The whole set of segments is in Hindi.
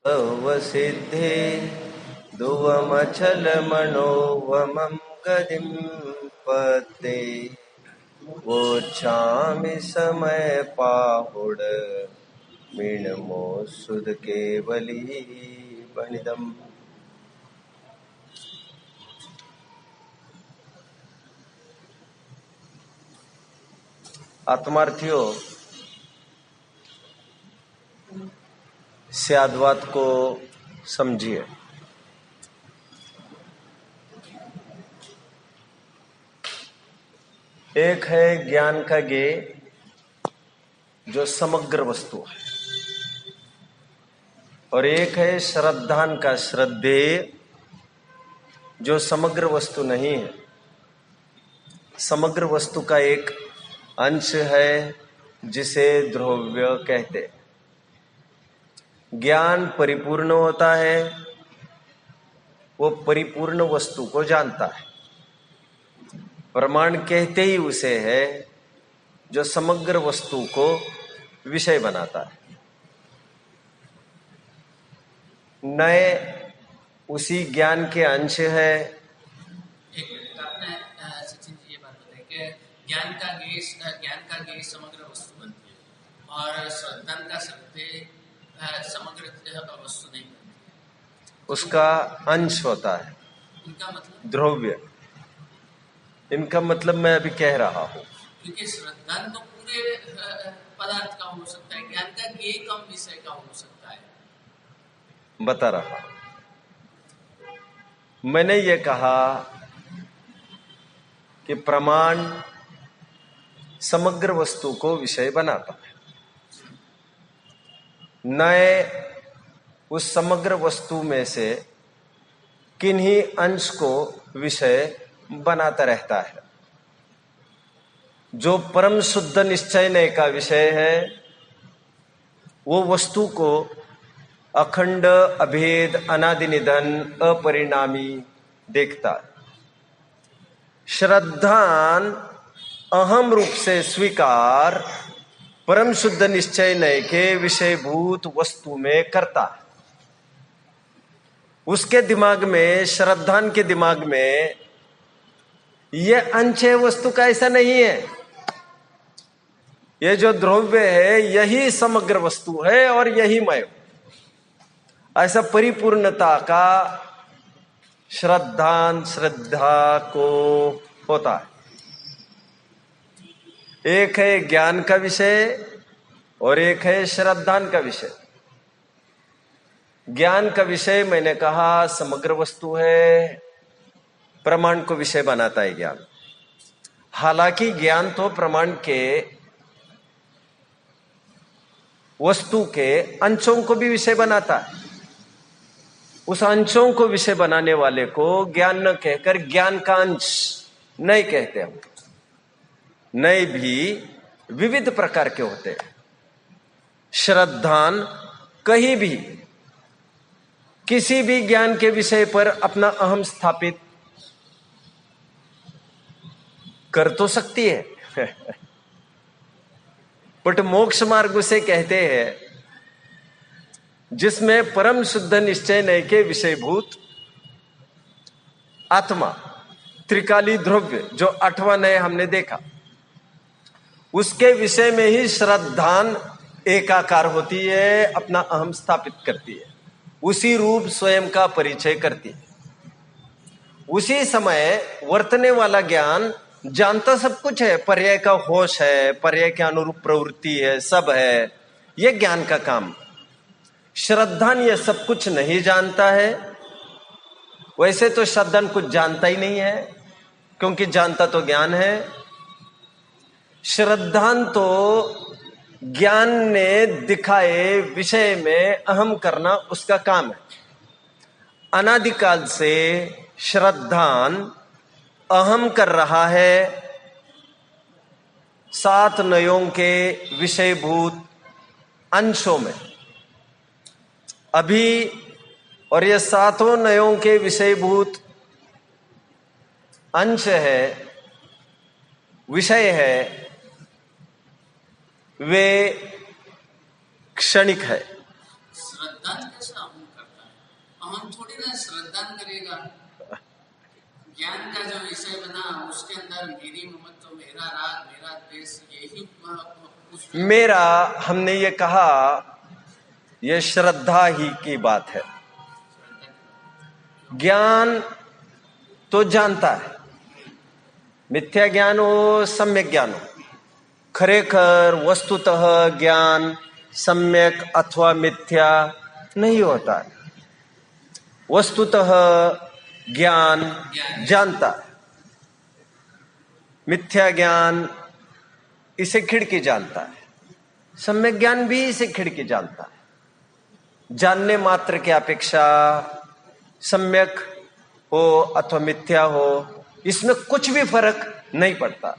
सर्वसिद्धे दुवमचलमनोवमं गतिं पते वोच्छामि समय पाहुड मीनमो सुध केवली बणिदम्। आत्मार्थियों, स्याद्वात को समझिए। एक है ज्ञान का ज्ञेय जो समग्र वस्तु है, और एक है श्रद्धान का श्रद्धेय जो समग्र वस्तु नहीं है। समग्र वस्तु का एक अंश है जिसे द्रव्य कहते हैं। ज्ञान परिपूर्ण होता है, वो परिपूर्ण वस्तु को जानता है। प्रमाण कहते ही उसे है जो समग्र वस्तु को विषय बनाता है। नए उसी ज्ञान के अंश है। सचिन जी ये बात बताइए कि ज्ञान का ज्ञेय समग्र वस्तु बनती है और श्रद्धान का श्रद्धेय समग्र वस्तु नहीं बनती है। उसका अंश होता है। इनका मतलब द्रव्य। इनका मतलब मैं अभी कह रहा हूं, क्योंकि श्रद्धान तो पूरे पदार्थ का हो सकता है, ज्ञान का ज्ञेय कम विषय का हो सकता है। बता रहा। मैंने ये कहा कि प्रमाण समग्र वस्तु को विषय बनाता है। नए उस समग्र वस्तु में से किन्हीं अंश को विषय बनाता रहता है। जो परम शुद्ध निश्चय नय का विषय है वो वस्तु को अखंड, अभेद, अनादि निधन, अपरिणामी देखता है। श्रद्धान अहम रूप से स्वीकार परम शुद्ध निश्चय नय के विषयभूत वस्तु में करता है। उसके दिमाग में, श्रद्धान के दिमाग में यह अंश है वस्तु का, ऐसा नहीं है। ये जो द्रव्य है यही समग्र वस्तु है और यही मैं हूं, ऐसा परिपूर्णता का श्रद्धा को होता है। एक है ज्ञान का विषय और एक है श्रद्धान का विषय। ज्ञान का विषय मैंने कहा समग्र वस्तु है, प्रमाण को विषय बनाता है ज्ञान। हालांकि ज्ञान तो प्रमाण के वस्तु के अंशों को भी विषय बनाता है। उस अंशों को विषय बनाने वाले को ज्ञान न कहकर ज्ञान का अंश नहीं कहते हम। नए भी विविध प्रकार के होते हैं। श्रद्धान कहीं भी किसी भी ज्ञान के विषय पर अपना अहम स्थापित कर तो सकती है बट मोक्ष मार्ग उसे कहते हैं जिसमें परम शुद्ध निश्चय नय के विषयभूत आत्मा, त्रिकाली द्रव्य, जो 8वां नय हमने देखा, उसके विषय में ही श्रद्धान एकाकार होती है, अपना अहम स्थापित करती है, उसी रूप स्वयं का परिचय करती है। उसी समय वर्तने वाला ज्ञान जानता सब कुछ है, पर्याय का होश है, पर्याय के अनुरूप प्रवृत्ति है, सब है। यह ज्ञान का काम। श्रद्धान यह सब कुछ नहीं जानता है। वैसे तो श्रद्धान कुछ जानता ही नहीं है, क्योंकि जानता तो ज्ञान है। श्रद्धान तो ज्ञान ने दिखाए विषय में अहम करना उसका काम है। अनादिकाल से श्रद्धान अहम कर रहा है 7 नयों के विषयभूत अंशों में। अभी और ये 7 नयों के विषयभूत अंश है, विषय है, वे क्षणिक है। श्रद्धान कैसा हम थोड़ी ना श्रद्धा करेगा। ज्ञान का जो विषय बना उसके अंदर मेरी ममत्व, मेरा राग, मेरा द्वेष, यही मेरा, हमने ये कहा, ये श्रद्धा ही की बात है। ज्ञान तो जानता है, मिथ्या ज्ञान हो सम्यक ज्ञान हो, खरेखर वस्तुतः ज्ञान सम्यक अथवा मिथ्या नहीं होता है। वस्तुतः ज्ञान जानता है, मिथ्या ज्ञान इसे खिड़की जानता है, सम्यक ज्ञान भी इसे खिड़की जानता है। जानने मात्र की अपेक्षा सम्यक हो अथवा मिथ्या हो, इसमें कुछ भी फर्क नहीं पड़ता।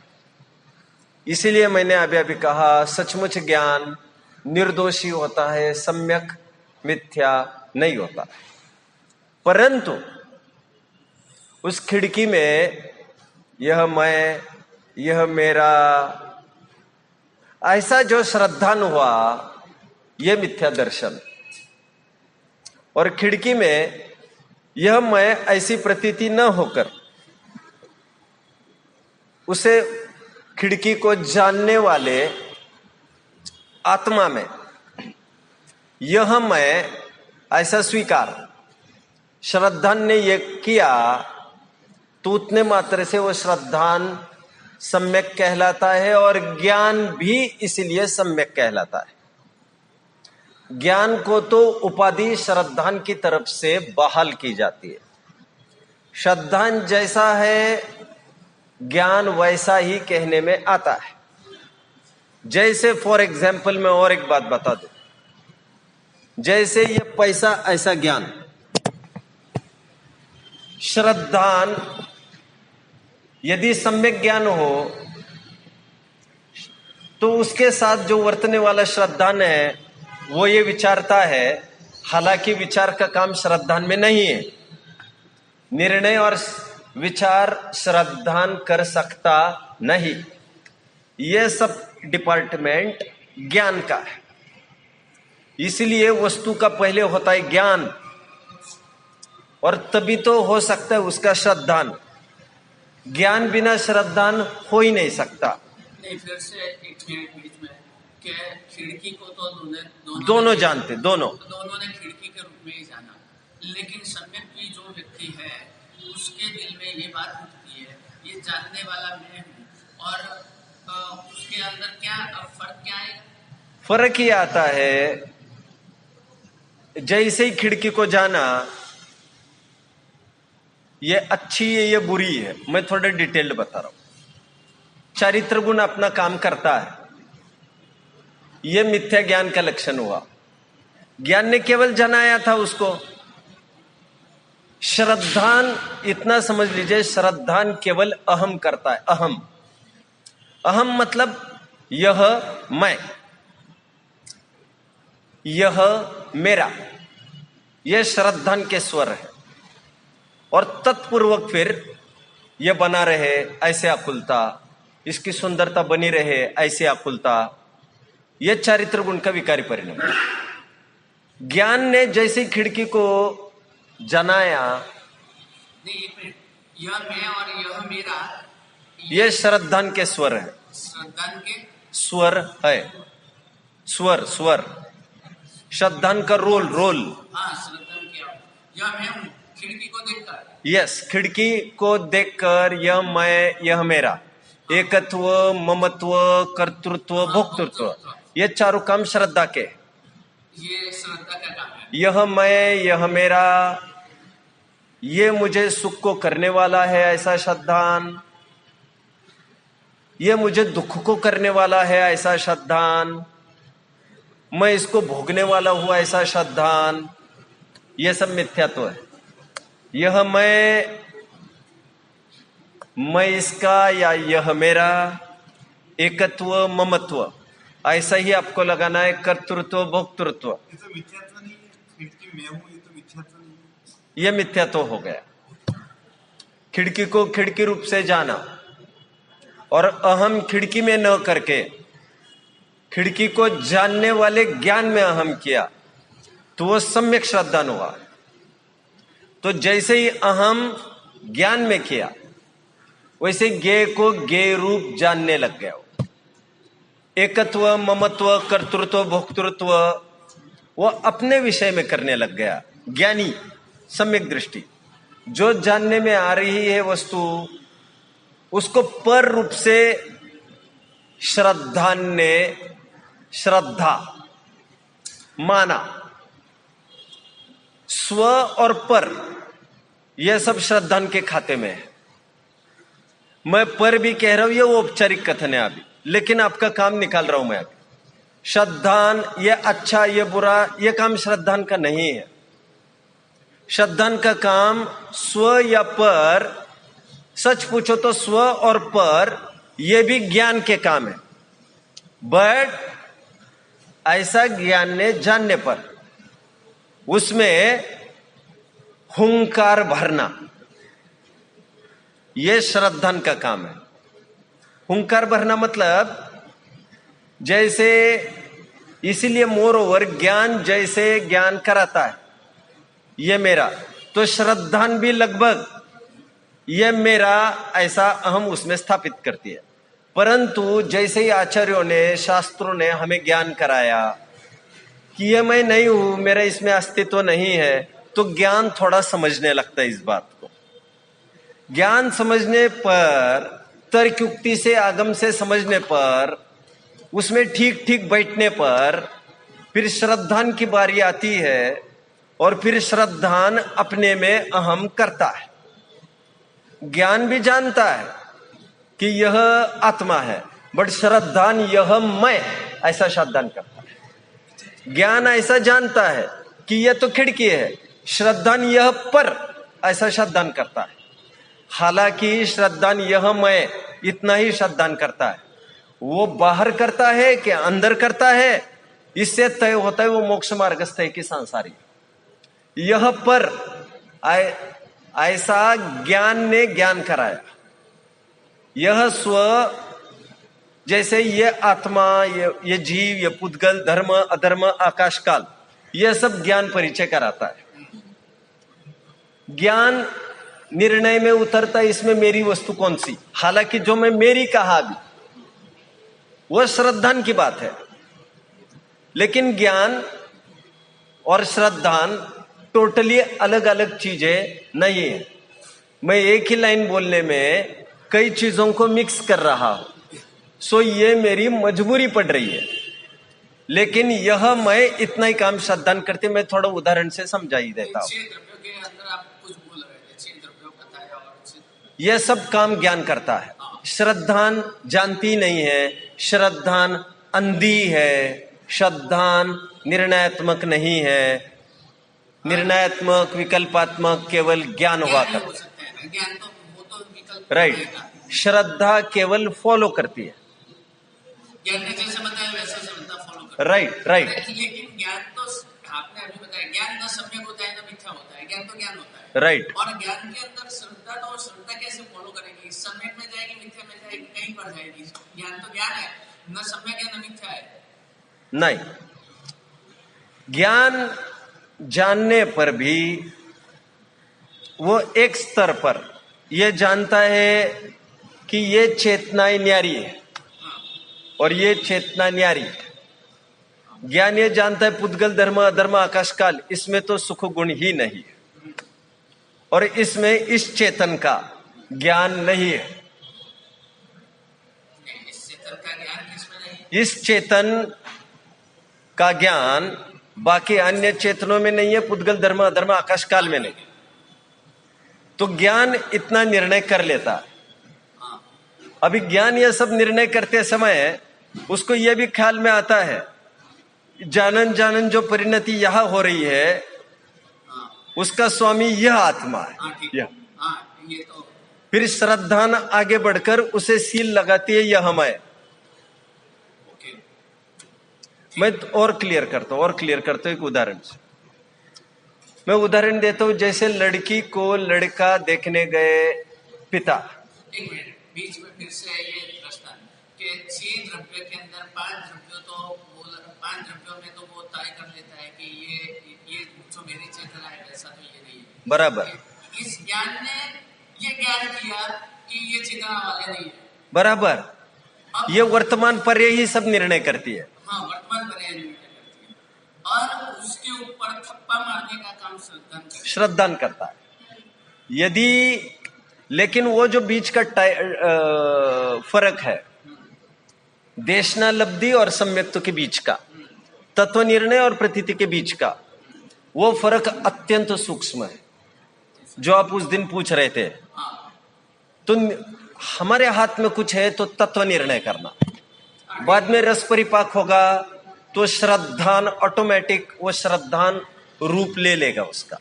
इसीलिए मैंने अभी अभी कहा, सचमुच ज्ञान निर्दोषी होता है, सम्यक मिथ्या नहीं होता। परंतु उस खिड़की में यह मैं, यह मेरा, ऐसा जो श्रद्धान हुआ, यह मिथ्या दर्शन। और खिड़की में यह मैं ऐसी प्रतीति न होकर उसे खिड़की को जानने वाले आत्मा में यह मैं ऐसा स्वीकार श्रद्धान ने यह किया, तो उतने मात्र से वो श्रद्धान सम्यक कहलाता है और ज्ञान भी इसलिए सम्यक कहलाता है। ज्ञान को तो उपाधि श्रद्धान की तरफ से बहाल की जाती है। श्रद्धान जैसा है, ज्ञान वैसा ही कहने में आता है। जैसे फॉर एग्जाम्पल मैं और एक बात बता दूं, जैसे ये पैसा ऐसा ज्ञान, श्रद्धान यदि सम्यक ज्ञान हो तो उसके साथ जो वर्तने वाला श्रद्धान है वो ये विचारता है, हालांकि विचार का काम श्रद्धान में नहीं है, निर्णय और विचार श्रद्धान कर सकता नहीं, यह सब डिपार्टमेंट ज्ञान का है। इसलिए वस्तु का पहले होता है ज्ञान, और तभी तो हो सकता है उसका श्रद्धान। ज्ञान बिना श्रद्धान हो ही नहीं सकता। नहीं, फिर से एक मिनट बीच में, क्या खिड़की को तो दोनों जानते, दोनों ने खिड़की के रूप में ही जाना, लेकिन सम्यक की जो व्यक्ति है उसके दिल में ये बात उठती है, ये जानने वाला मैं हूँ, और उसके अंदर क्या फर्क क्या है? फर्क ही आता है, जैसे ही खिड़की को जाना, ये अच्छी है ये बुरी है, मैं थोड़ा डिटेल्ड बता रहा हूं। चारित्र गुण अपना काम करता है, यह मिथ्या ज्ञान का लक्षण हुआ। ज्ञान ने केवल जनाया था उसको। श्रद्धान, इतना समझ लीजिए, श्रद्धान केवल अहम करता है। अहम, अहम मतलब यह मैं, यह मेरा, यह श्रद्धान के स्वर है। और तत्पूर्वक फिर यह बना रहे ऐसे आकुलता, इसकी सुंदरता बनी रहे ऐसे आकुलता, यह चारित्र गुण का विकारी परिणाम। ज्ञान ने जैसे खिड़की को जनाया, यह मैं और यह मेरा, यह श्रद्धान के स्वर है। श्रद्धान के स्वर है, स्वर, स्वर, श्रद्धान का रोल, रोल। हाँ, श्रद्धान किया, यह मैं हूँ खिड़की को देखकर। यस, खिड़की को देखकर यह मैं, यह मेरा, एकत्व, ममत्व, कर्तृत्व, भोक्तृत्व, ये चारों काम श्रद्धा के। ये श्रद्धा का काम है। यह मैं, यह मेरा, ये मुझे सुख को करने वाला है ऐसा श्रद्धान, ये मुझे दुख को करने वाला है ऐसा श्रद्धान, मैं इसको भोगने वाला हुआ ऐसा श्रद्धान, ये सब मिथ्यात्व है। यह मैं इसका या यह मेरा, एकत्व, ममत्व, ऐसा ही आपको लगाना है, कर्तृत्व, भोक्तृत्व। ये तो मिथ्यात्व नहीं है, खिड़की मैं हूं, ये तो मिथ्यात्व नहीं है। यह मिथ्यात्व हो गया। खिड़की को खिड़की रूप से जाना और अहम खिड़की में न करके खिड़की को जानने वाले ज्ञान में अहम किया, तो वह सम्यक श्रद्धान हुआ। तो जैसे ही अहम ज्ञान में किया, वैसे ज्ञेय को ज्ञेय रूप जानने लग गया। एकत्व, ममत्व, कर्तृत्व, भोक्तृत्व वो अपने विषय में करने लग गया। ज्ञानी सम्यक दृष्टि जो जानने में आ रही है वस्तु, उसको पर रूप से श्रद्धान ने श्रद्धा माना। स्व और पर यह सब श्रद्धान के खाते में है। मैं पर भी कह रहा हूं, ये वो औपचारिक कथन है अभी, लेकिन आपका काम निकाल रहा हूं मैं अभी। श्रद्धान ये अच्छा ये बुरा, ये काम श्रद्धान का नहीं है। श्रद्धान का काम स्व या पर, सच पूछो तो स्व और पर ये भी ज्ञान के काम है, बट ऐसा ज्ञान ने जानने पर उसमें हुंकार भरना, यह श्रद्धान का काम है। हुंकार भरना मतलब जैसे, इसीलिए मोर ओवर ज्ञान जैसे ज्ञान कराता है ये मेरा, तो श्रद्धान भी लगभग ये मेरा ऐसा अहम उसमें स्थापित करती है। परंतु जैसे ही आचार्यों ने, शास्त्रों ने हमें ज्ञान कराया कि ये मैं नहीं हूं, मेरा इसमें अस्तित्व नहीं है, तो ज्ञान थोड़ा समझने लगता है इस बात को। ज्ञान समझने पर, तर्कयुक्ति से, आगम से समझने पर, उसमें ठीक ठीक बैठने पर फिर श्रद्धान की बारी आती है, और फिर श्रद्धान अपने में अहम करता है। ज्ञान भी जानता है कि यह आत्मा है, बट श्रद्धान यह मैं ऐसा श्रद्धान करता है। ज्ञान ऐसा जानता है कि यह तो खिड़की है, श्रद्धान यह पर ऐसा श्रद्धान करता है। हालांकि श्रद्धान यह मैं इतना ही श्रद्धान करता है। वो बाहर करता है कि अंदर करता है, इससे तय होता है वो मोक्ष मार्गस्थ है कि सांसारी। यह पर ऐसा ज्ञान ने ज्ञान कराया। यह स्व, जैसे ये आत्मा, ये जीव, ये पुद्गल, धर्म अधर्म, आकाश काल, यह सब ज्ञान परिचय कराता है। ज्ञान निर्णय में उतरता है, इसमें मेरी वस्तु कौन सी। हालांकि जो मैं मेरी कहा अभी वह श्रद्धान की बात है, लेकिन ज्ञान और श्रद्धान टोटली अलग अलग चीजें नहीं है। मैं एक ही लाइन बोलने में कई चीजों को मिक्स कर रहा हूं, सो ये मेरी मजबूरी पड़ रही है। लेकिन यह मैं इतना ही काम श्रद्धान करते, मैं थोड़ा उदाहरण से समझा ही देता हूं। यह सब काम ज्ञान करता है, श्रद्धान जानती नहीं है। श्रद्धान अंधी है, श्रद्धान निर्णयात्मक नहीं है। निर्णयात्मक, विकल्पात्मक केवल ज्ञान हुआ करता है, राइट। श्रद्धा केवल फॉलो करती है, ज्ञान ने जैसे बताया वैसे श्रद्धा फॉलो करती है, राइट राइट। लेकिन ज्ञान तो आपने अभी बताया, ज्ञान न सम्यक होता है न मिथ्या होता है, ज्ञान तो ज्ञान होता है, राइट। और ज्ञान के अंदर श्रद्धा, तो श्रद्धा कैसे फॉलो करेगी? सम्यक में जाएगी, मिथ्या में जाएगी, कहीं पर जाएगी? ज्ञान तो ज्ञान है, न सम्यक है न मिथ्या है। नहीं, ज्ञान जानने पर भी वो एक स्तर पर यह जानता है कि ये चेतनाएं न्यारी है और ये चेतना न्यारी है। ज्ञान ये जानता है पुद्गल, धर्म अधर्म, आकाश काल, इसमें तो सुख गुण ही नहीं है, और इसमें इस चेतन का ज्ञान नहीं है। इस चेतन का ज्ञान बाकी अन्य चेतनों में नहीं है, पुद्गल, धर्म अधर्म, आकाश काल में नहीं। तो ज्ञान इतना निर्णय कर लेता है। अभी ज्ञान यह सब निर्णय करते समय उसको यह भी ख्याल में आता है, जानन जानन जो परिणति यह हो रही है, उसका स्वामी यह आत्मा है। यह फिर श्रद्धान आगे बढ़कर उसे सील लगाती है, यह मैं। मैं और क्लियर करता हूं एक उदाहरण से। मैं उदाहरण देता हूं, जैसे लड़की को लड़का देखने गए पिता। एक मिनट, बीच में फिर से ये प्रश्न कि 6 द्रव्य के अंदर 5 द्रव्य तो 5 द्रव्यों में तो वो तय कर लेता है कि ये जो मेरी चेतना है वैसा तो ये नहीं है। बराबर इस ज्ञान ने ये ज्ञान किया कि ये चेतना वाले नहीं है। बराबर, अब ये वर्तमान पर ही सब निर्णय करती है। हाँ, वर्तमान पर यह निर्णय करती है और उसके ऊपर थप्पा मारने का काम श्रद्धान करता है। यदि लेकिन वो जो बीच का फर्क है देशनालब्धि और सम्यक्त्व के बीच का, तत्व निर्णय और प्रतीति के बीच का, वो फर्क अत्यंत सूक्ष्म है जो आप उस दिन पूछ रहे थे। तो हमारे हाथ में कुछ है तो तत्व निर्णय करना, बाद में रस परिपाक होगा तो श्रद्धान ऑटोमेटिक वो श्रद्धान रूप ले लेगा उसका।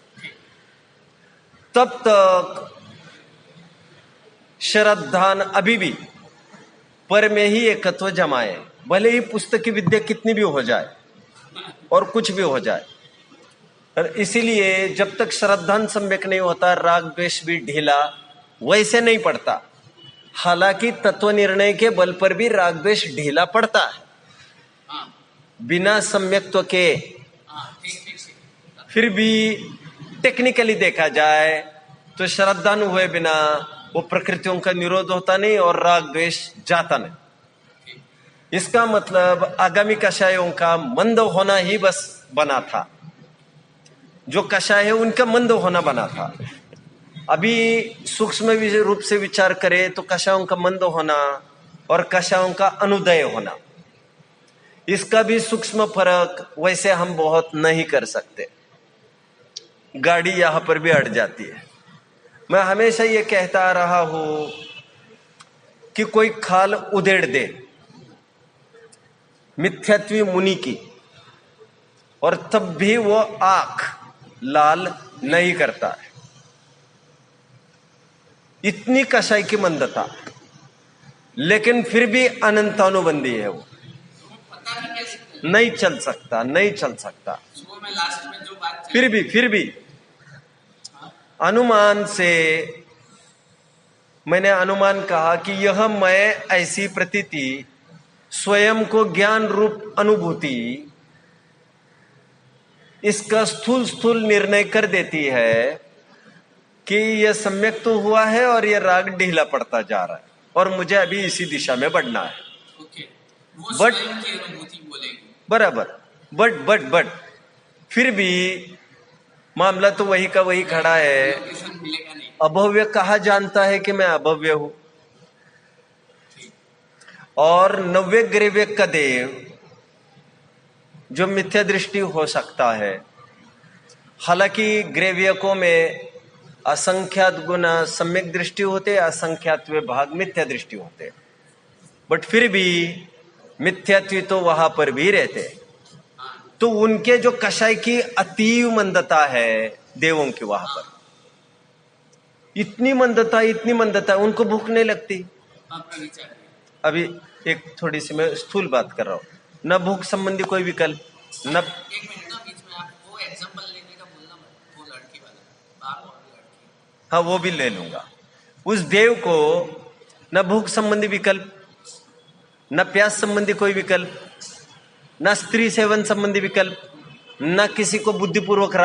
तब तक श्रद्धान अभी भी पर में ही एकत्व जमाए, भले ही पुस्तक की विद्या कितनी भी हो जाए और कुछ भी हो जाए। और इसीलिए जब तक श्रद्धान सम्यक नहीं होता राग द्वेष भी ढीला वैसे नहीं पड़ता। हालांकि तत्व निर्णय के बल पर भी राग द्वेष ढीला पड़ता है बिना सम्यक्त्व के। फिर भी टेक्निकली देखा जाए तो श्रद्धान हुए बिना वो प्रकृतियों का निरोध होता नहीं और राग द्वेष जाता नहीं। इसका मतलब आगामी कषायों का मंद होना ही बस बना था, जो कषाय है उनका मंद होना बना था। अभी सूक्ष्म रूप से विचार करें तो कषायों का मंद होना और कषायों का अनुदय होना, इसका भी सूक्ष्म फर्क वैसे हम बहुत नहीं कर सकते। गाड़ी यहां पर भी अट जाती है। मैं हमेशा ये कहता रहा हूं कि कोई खाल उधेड़ दे मिथ्यात्वी मुनि की और तब भी वो आंख लाल नहीं करता है। इतनी कषाय की मंदता, लेकिन फिर भी अनंतानुबंधी है वो, नहीं चल सकता, नहीं चल सकता। मैं लास्ट में जो बात फिर भी अनुमान से मैंने अनुमान कहा कि यह मैं ऐसी प्रतीति स्वयं को ज्ञान रूप अनुभूति इसका स्थूल स्थूल निर्णय कर देती है कि यह सम्यक तो हुआ है और यह राग ढीला पड़ता जा रहा है और मुझे अभी इसी दिशा में बढ़ना है। बट बराबर, बट फिर भी मामला तो वही का वही खड़ा है। अभव्य कहा जानता है कि मैं अभव्य हूं और नव्य ग्रेव्य का देव जो मिथ्या दृष्टि हो सकता है। हालांकि ग्रेव्यकों में असंख्यात गुना सम्यक दृष्टि होते, असंख्यात भाग मिथ्या दृष्टि होते, बट फिर भी मिथ्यात्व तो वहां पर भी रहते। तो उनके जो कषाय की अतीव मंदता है देवों की, वहां पर इतनी मंदता उनको भूख नहीं लगती। अभी एक थोड़ी सी मैं स्थूल बात कर रहा हूं, न भूख संबंधी कोई विकल्प न। एक मिनट बीच में आप वो एग्जांपल लेने का बोलना मत, वो लड़की वाला बाप और लड़की। हाँ वो भी ले लूंगा। उस देव को न भूख संबंधी विकल्प, न प्यास संबंधी कोई विकल्प, न स्त्री सेवन संबंधी विकल्प, न किसी को बुद्धिपूर्वक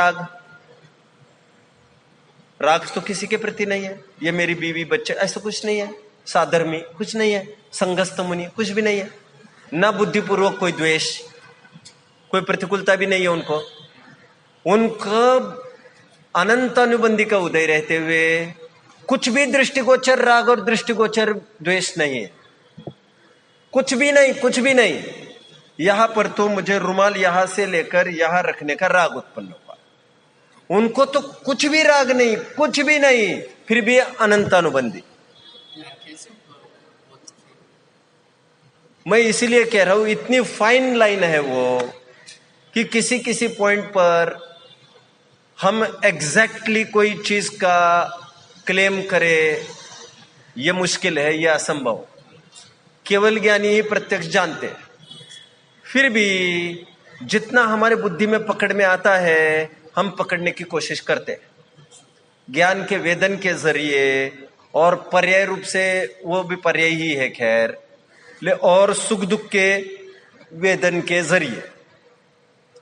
राग तो किसी के प्रति नहीं है। ये मेरी बीवी बच्चे ऐसा कुछ नहीं है, साधर्मी कुछ नहीं है, संगस्त मुनि कुछ भी नहीं है, न बुद्धिपूर्वक कोई द्वेष, कोई प्रतिकूलता भी नहीं है उनको। अनंत अनुबंधी का उदय रहते हुए कुछ भी दृष्टिगोचर राग और दृष्टिगोचर द्वेष नहीं है, कुछ भी नहीं। यहां पर तो मुझे रुमाल यहां से लेकर यहां रखने का राग उत्पन्न हुआ, उनको तो कुछ भी राग नहीं, कुछ भी नहीं, फिर भी अनंत अनुबंधी। मैं इसीलिए कह रहा हूं इतनी फाइन लाइन है वो कि किसी किसी पॉइंट पर हम एग्जैक्टली कोई चीज का क्लेम करें, यह मुश्किल है, यह असंभव। केवल ज्ञानी ही प्रत्यक्ष जानते हैं। फिर भी जितना हमारे बुद्धि में पकड़ में आता है हम पकड़ने की कोशिश करते हैं ज्ञान के वेदन के जरिए, और पर्याय रूप से वो भी पर्याय ही है खैर, और सुख दुख के वेदन के जरिए।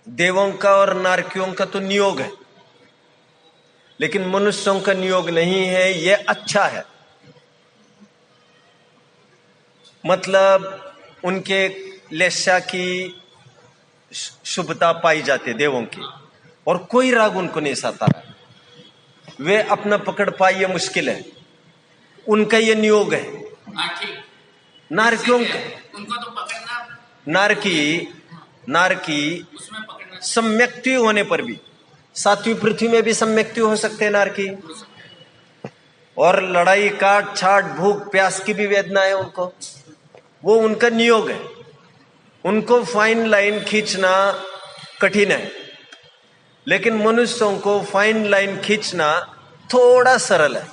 देवों का और नारकियों का तो नियोग है, लेकिन मनुष्यों का नियोग नहीं है। ये अच्छा है, मतलब उनके लेस्या की शुभता पाई जाती है देवों की, और कोई राग उनको नहीं सता है। वे अपना पकड़ पाए ये मुश्किल है, उनका ये नियोग है। ठीक। नारकियों ठीक है, उनको तो पकड़ना, नारकी उसमें पकड़ना सम्यक्ति होने पर भी, सातवीं पृथ्वी में भी सम्यक्ति हो सकते हैं नारकी, हो सकता है। और लड़ाई काट छाट भूख प्यास की भी वेदना है उनको, वो उनका नियोग है। उनको फाइन लाइन खींचना कठिन है, लेकिन मनुष्यों को फाइन लाइन खींचना थोड़ा सरल है,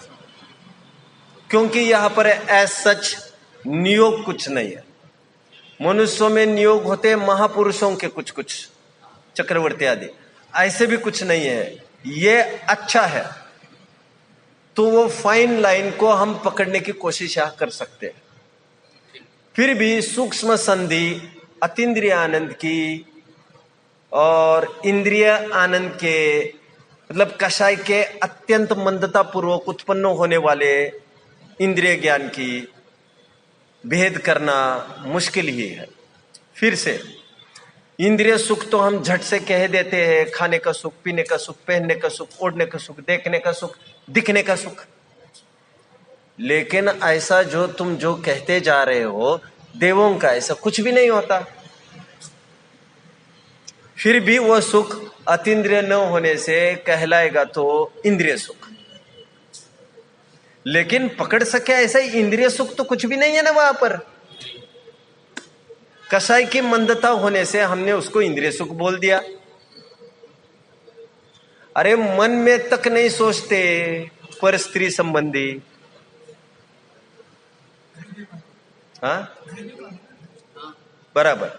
क्योंकि यहां पर एज सच नियोग कुछ नहीं है। मनुष्यों में नियोग होते हैं महापुरुषों के कुछ कुछ, चक्रवर्ती आदि, ऐसे भी कुछ नहीं है। ये अच्छा है, तो वो फाइन लाइन को हम पकड़ने की कोशिश यहां कर सकते हैं। फिर भी सूक्ष्म संधि अतीन्द्रिय आनंद की और इंद्रिय आनंद के, मतलब कषाय के अत्यंत मंदता पूर्वक उत्पन्न होने वाले इंद्रिय ज्ञान की भेद करना मुश्किल ही है। फिर से इंद्रिय सुख तो हम झट से कह देते हैं, खाने का सुख, पीने का सुख, पहनने का सुख, ओढ़ने का सुख, देखने का सुख, दिखने का सुख। लेकिन ऐसा जो तुम जो कहते जा रहे हो, देवों का ऐसा कुछ भी नहीं होता। फिर भी वो सुख अतीन्द्रिय न होने से कहलाएगा तो इंद्रिय सुख। लेकिन पकड़ सके ऐसा इंद्रिय सुख तो कुछ भी नहीं है ना वहां पर। कसाई की मंदता होने से हमने उसको इंद्रिय सुख बोल दिया। अरे मन में तक नहीं सोचते पर स्त्री संबंधी, हाँ बराबर।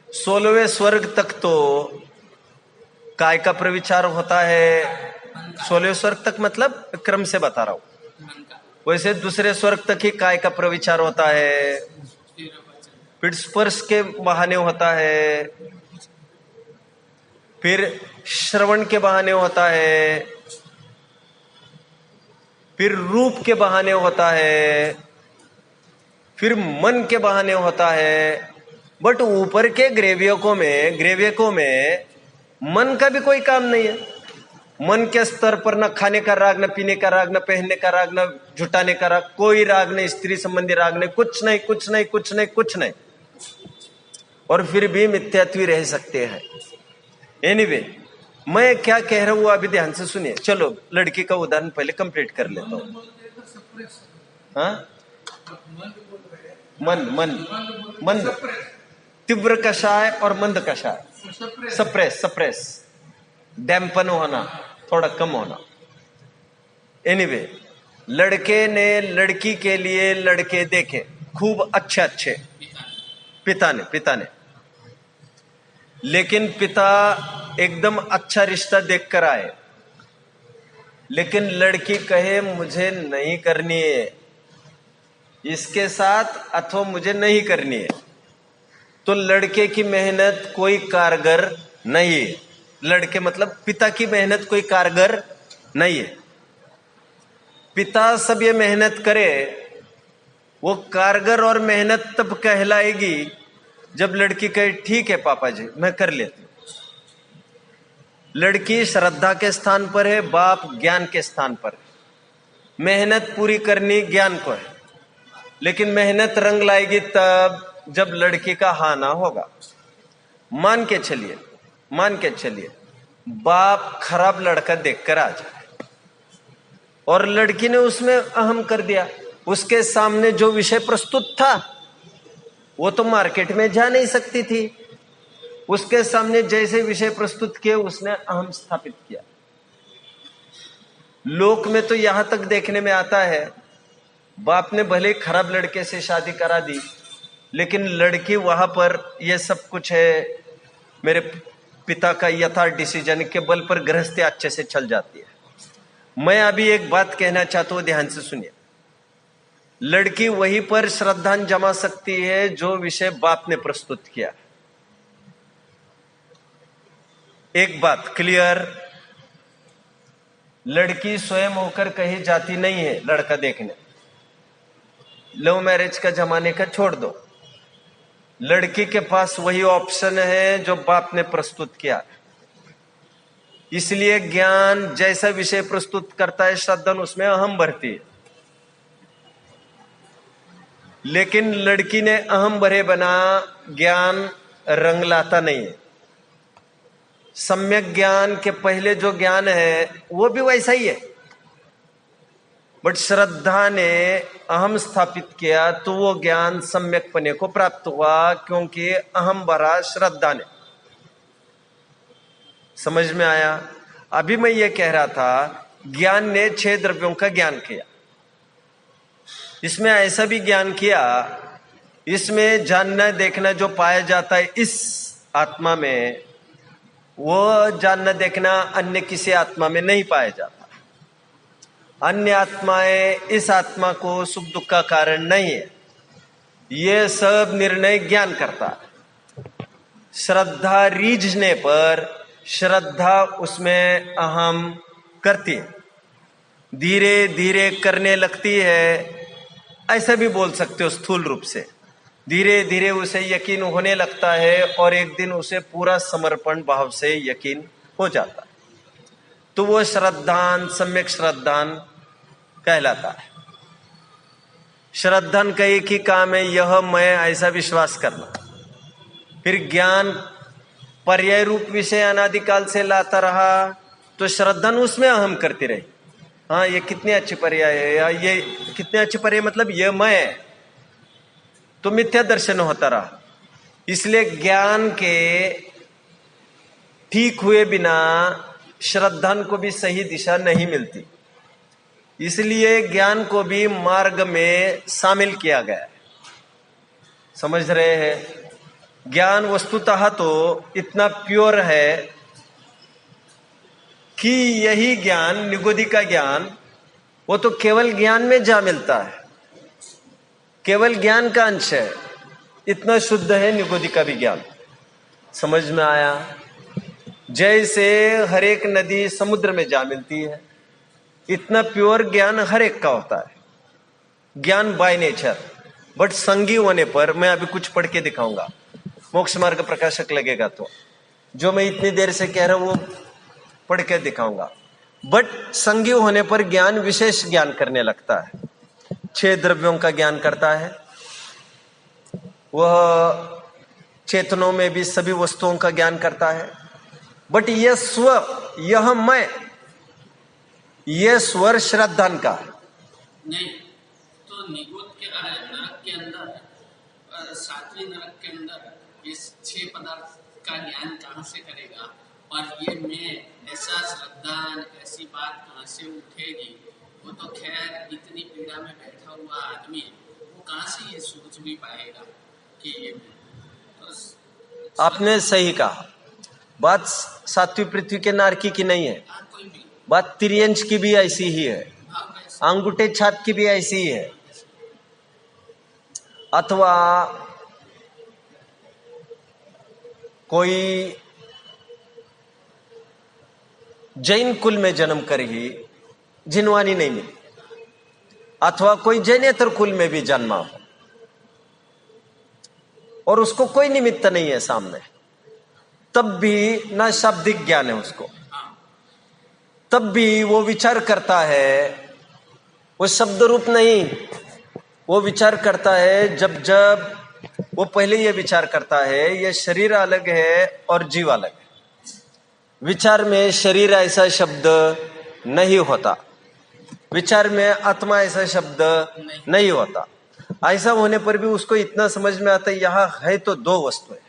16वें स्वर्ग तक तो काय का प्रविचार होता है। 16वें स्वर्ग तक मतलब क्रम से बता रहा हूं। वैसे दूसरे स्वर्ग तक ही काय का प्रविचार होता है, फिर स्पर्श के बहाने होता है, फिर श्रवण के बहाने होता है, फिर रूप के बहाने होता है, फिर मन के बहाने होता है। बट ऊपर के ग्रेवियकों में मन का भी कोई काम नहीं है। मन के स्तर पर न खाने का राग, न पीने का राग, न पहनने का राग, न जुटाने का राग, कोई राग नहीं, स्त्री संबंधी राग नहीं, कुछ नहीं कुछ नहीं कुछ नहीं कुछ नहीं। और फिर भी मिथ्यात्वी रह सकते हैं। एनीवे, मैं क्या कह रहा हूं अभी ध्यान से सुनिए। चलो लड़की का उदाहरण पहले कंप्लीट कर लेता हूं। हाँ, मंद, तीव्र कषाय और मंद कषाय, सप्रेस, डैम्पन होना, थोड़ा कम होना। एनीवे, लड़के ने लड़की के लिए लड़के देखे खूब अच्छे पिता ने, लेकिन पिता एकदम अच्छा रिश्ता देखकर आए, लेकिन लड़की कहे मुझे नहीं करनी है इसके साथ, अथवा मुझे नहीं करनी है, तो लड़के की मेहनत कोई कारगर नहीं है। लड़के मतलब पिता की मेहनत कोई कारगर नहीं है। पिता सब ये मेहनत करे, वो कारगर और मेहनत तब कहलाएगी जब लड़की कहे ठीक है पापा जी मैं कर लेती हूं। लड़की श्रद्धा के स्थान पर है, बाप ज्ञान के स्थान पर है। मेहनत पूरी करनी ज्ञान को है, लेकिन मेहनत रंग लाएगी तब जब लड़की का हाँ ना होगा। मान के चलिए बाप खराब लड़का देखकर आ जाए और लड़की ने उसमें अहम कर दिया। उसके सामने जो विषय प्रस्तुत था वो तो मार्केट में जा नहीं सकती थी। उसके सामने जैसे विषय प्रस्तुत किए उसने अहम स्थापित किया। लोक में तो यहां तक देखने में आता है, बाप ने भले खराब लड़के से शादी करा दी, लेकिन लड़की वहां पर ये सब कुछ है मेरे पिता का यथार्थ डिसीजन के बल पर गृहस्थी अच्छे से चल जाती है। मैं अभी एक बात कहना चाहता हूं, ध्यान से सुनिए। लड़की वहीं पर श्रद्धांजलि जमा सकती है जो विषय बाप ने प्रस्तुत किया। एक बात क्लियर, लड़की स्वयं होकर कहीं जाती नहीं है लड़का देखने। लव मैरिज का जमाने का छोड़ दो, लड़की के पास वही ऑप्शन है जो बाप ने प्रस्तुत किया। इसलिए ज्ञान जैसा विषय प्रस्तुत करता है श्रद्धा उसमें अहम भरती है। लेकिन लड़की ने अहम भरे बना ज्ञान रंग लाता नहीं है। सम्यक ज्ञान के पहले जो ज्ञान है वो भी वैसा ही है, बट श्रद्धा ने अहम स्थापित किया तो वो ज्ञान सम्यक पने को प्राप्त हुआ, क्योंकि अहम भरा श्रद्धा ने। समझ में आया? अभी मैं ये कह रहा था ज्ञान ने 6 द्रव्यों का ज्ञान किया। इसमें ऐसा भी ज्ञान किया, इसमें जानना देखना जो पाया जाता है इस आत्मा में, वो जानना देखना अन्य किसी आत्मा में नहीं पाया जाता। अन्य आत्माएं इस आत्मा को सुख दुख का कारण नहीं है, ये सब निर्णय ज्ञान करता है। श्रद्धा रीझने पर श्रद्धा उसमें अहम करती है, धीरे धीरे करने लगती है, ऐसा भी बोल सकते हो स्थूल रूप से। धीरे धीरे उसे यकीन होने लगता है और एक दिन उसे पूरा समर्पण भाव से यकीन हो जाता है, तो वो श्रद्धान सम्यक श्रद्धान कहलाता है। श्रद्धान का एक ही काम है, यह मैं ऐसा विश्वास करना। फिर ज्ञान पर्याय रूप विषय अनादिकाल से लाता रहा तो श्रद्धान उसमें अहम करती रही। हाँ, ये कितनी अच्छी पर्याय है, या ये कितने अच्छे पर्याय, मतलब ये मैं है, तो मिथ्या दर्शन होता रहा। इसलिए ज्ञान के ठीक हुए बिना श्रद्धान को भी सही दिशा नहीं मिलती, इसलिए ज्ञान को भी मार्ग में शामिल किया गया है। समझ रहे हैं? ज्ञान वस्तुतः तो इतना प्योर है कि यही ज्ञान निगोदी का ज्ञान वो तो केवल ज्ञान में जा मिलता है, केवल ज्ञान का अंश है, इतना शुद्ध है निगोदी का भी ज्ञान। समझ में आया? जैसे हर एक नदी समुद्र में जा मिलती है, इतना प्योर ज्ञान हर एक का होता है, ज्ञान बाय नेचर। बट संगी होने पर, मैं अभी कुछ पढ़ के दिखाऊंगा, मोक्ष मार्ग प्रकाशक लगेगा तो जो मैं इतनी देर से कह रहा हूं वो पढ़ के दिखाऊंगा। बट संगी होने पर ज्ञान विशेष ज्ञान करने लगता है, 6 द्रव्यों का ज्ञान करता है। वह चेतनों में भी सभी वस्तुओं का ज्ञान करता है। बट यह स्व, यह मैं, यह स्वर श्रद्धान का नहीं। तो निगुत के नरक के अंदर, 7वें नरक के अंदर इस 6 पदार्थ का ज्ञान कहाँ से करेगा? और ये मैं ऐसा श्रद्धान, ऐसी बात कहाँ से उठेगी? वो तो खैर इतनी पीड़ा में बैठा हुआ आदमी, वो कहाँ से ये सोच भी पाएगा कि ये तो आपने सही कहा। बात सात्विक पृथ्वी के नारकी की नहीं है, कोई भी बात तिर्यंश की भी ऐसी ही है, अंगूठे छाप की भी ऐसी ही है। अथवा कोई जैन कुल में जन्म कर ही जिनवानी नहीं मिली, अथवा कोई जैनेतर कुल में भी जन्मा हो और उसको कोई निमित्त नहीं है सामने, तब भी ना शाब्दिक ज्ञान है उसको, तब भी वो विचार करता है, वो शब्द रूप नहीं, वो विचार करता है। जब जब वो पहले ये विचार करता है ये शरीर अलग है और जीव अलग है, विचार में शरीर ऐसा शब्द नहीं होता, विचार में आत्मा ऐसा शब्द नहीं होता। ऐसा होने पर भी उसको इतना समझ में आता है यहां है तो 2 वस्तु है,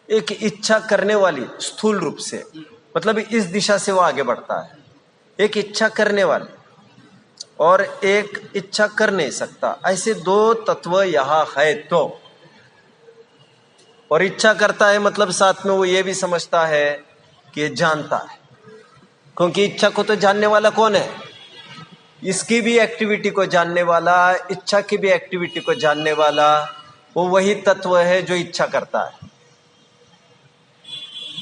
एक इच्छा करने वाली स्थूल रूप से, मतलब इस दिशा से वो आगे बढ़ता है, एक इच्छा करने वाली और एक इच्छा कर नहीं सकता, ऐसे 2 तत्व यहां है। तो और इच्छा करता है मतलब साथ में वो ये भी समझता है कि ये जानता है, क्योंकि इच्छा को तो जानने वाला कौन है? इसकी भी एक्टिविटी को जानने वाला, इच्छा की भी एक्टिविटी को जानने वाला वो वही तत्व है जो इच्छा करता है।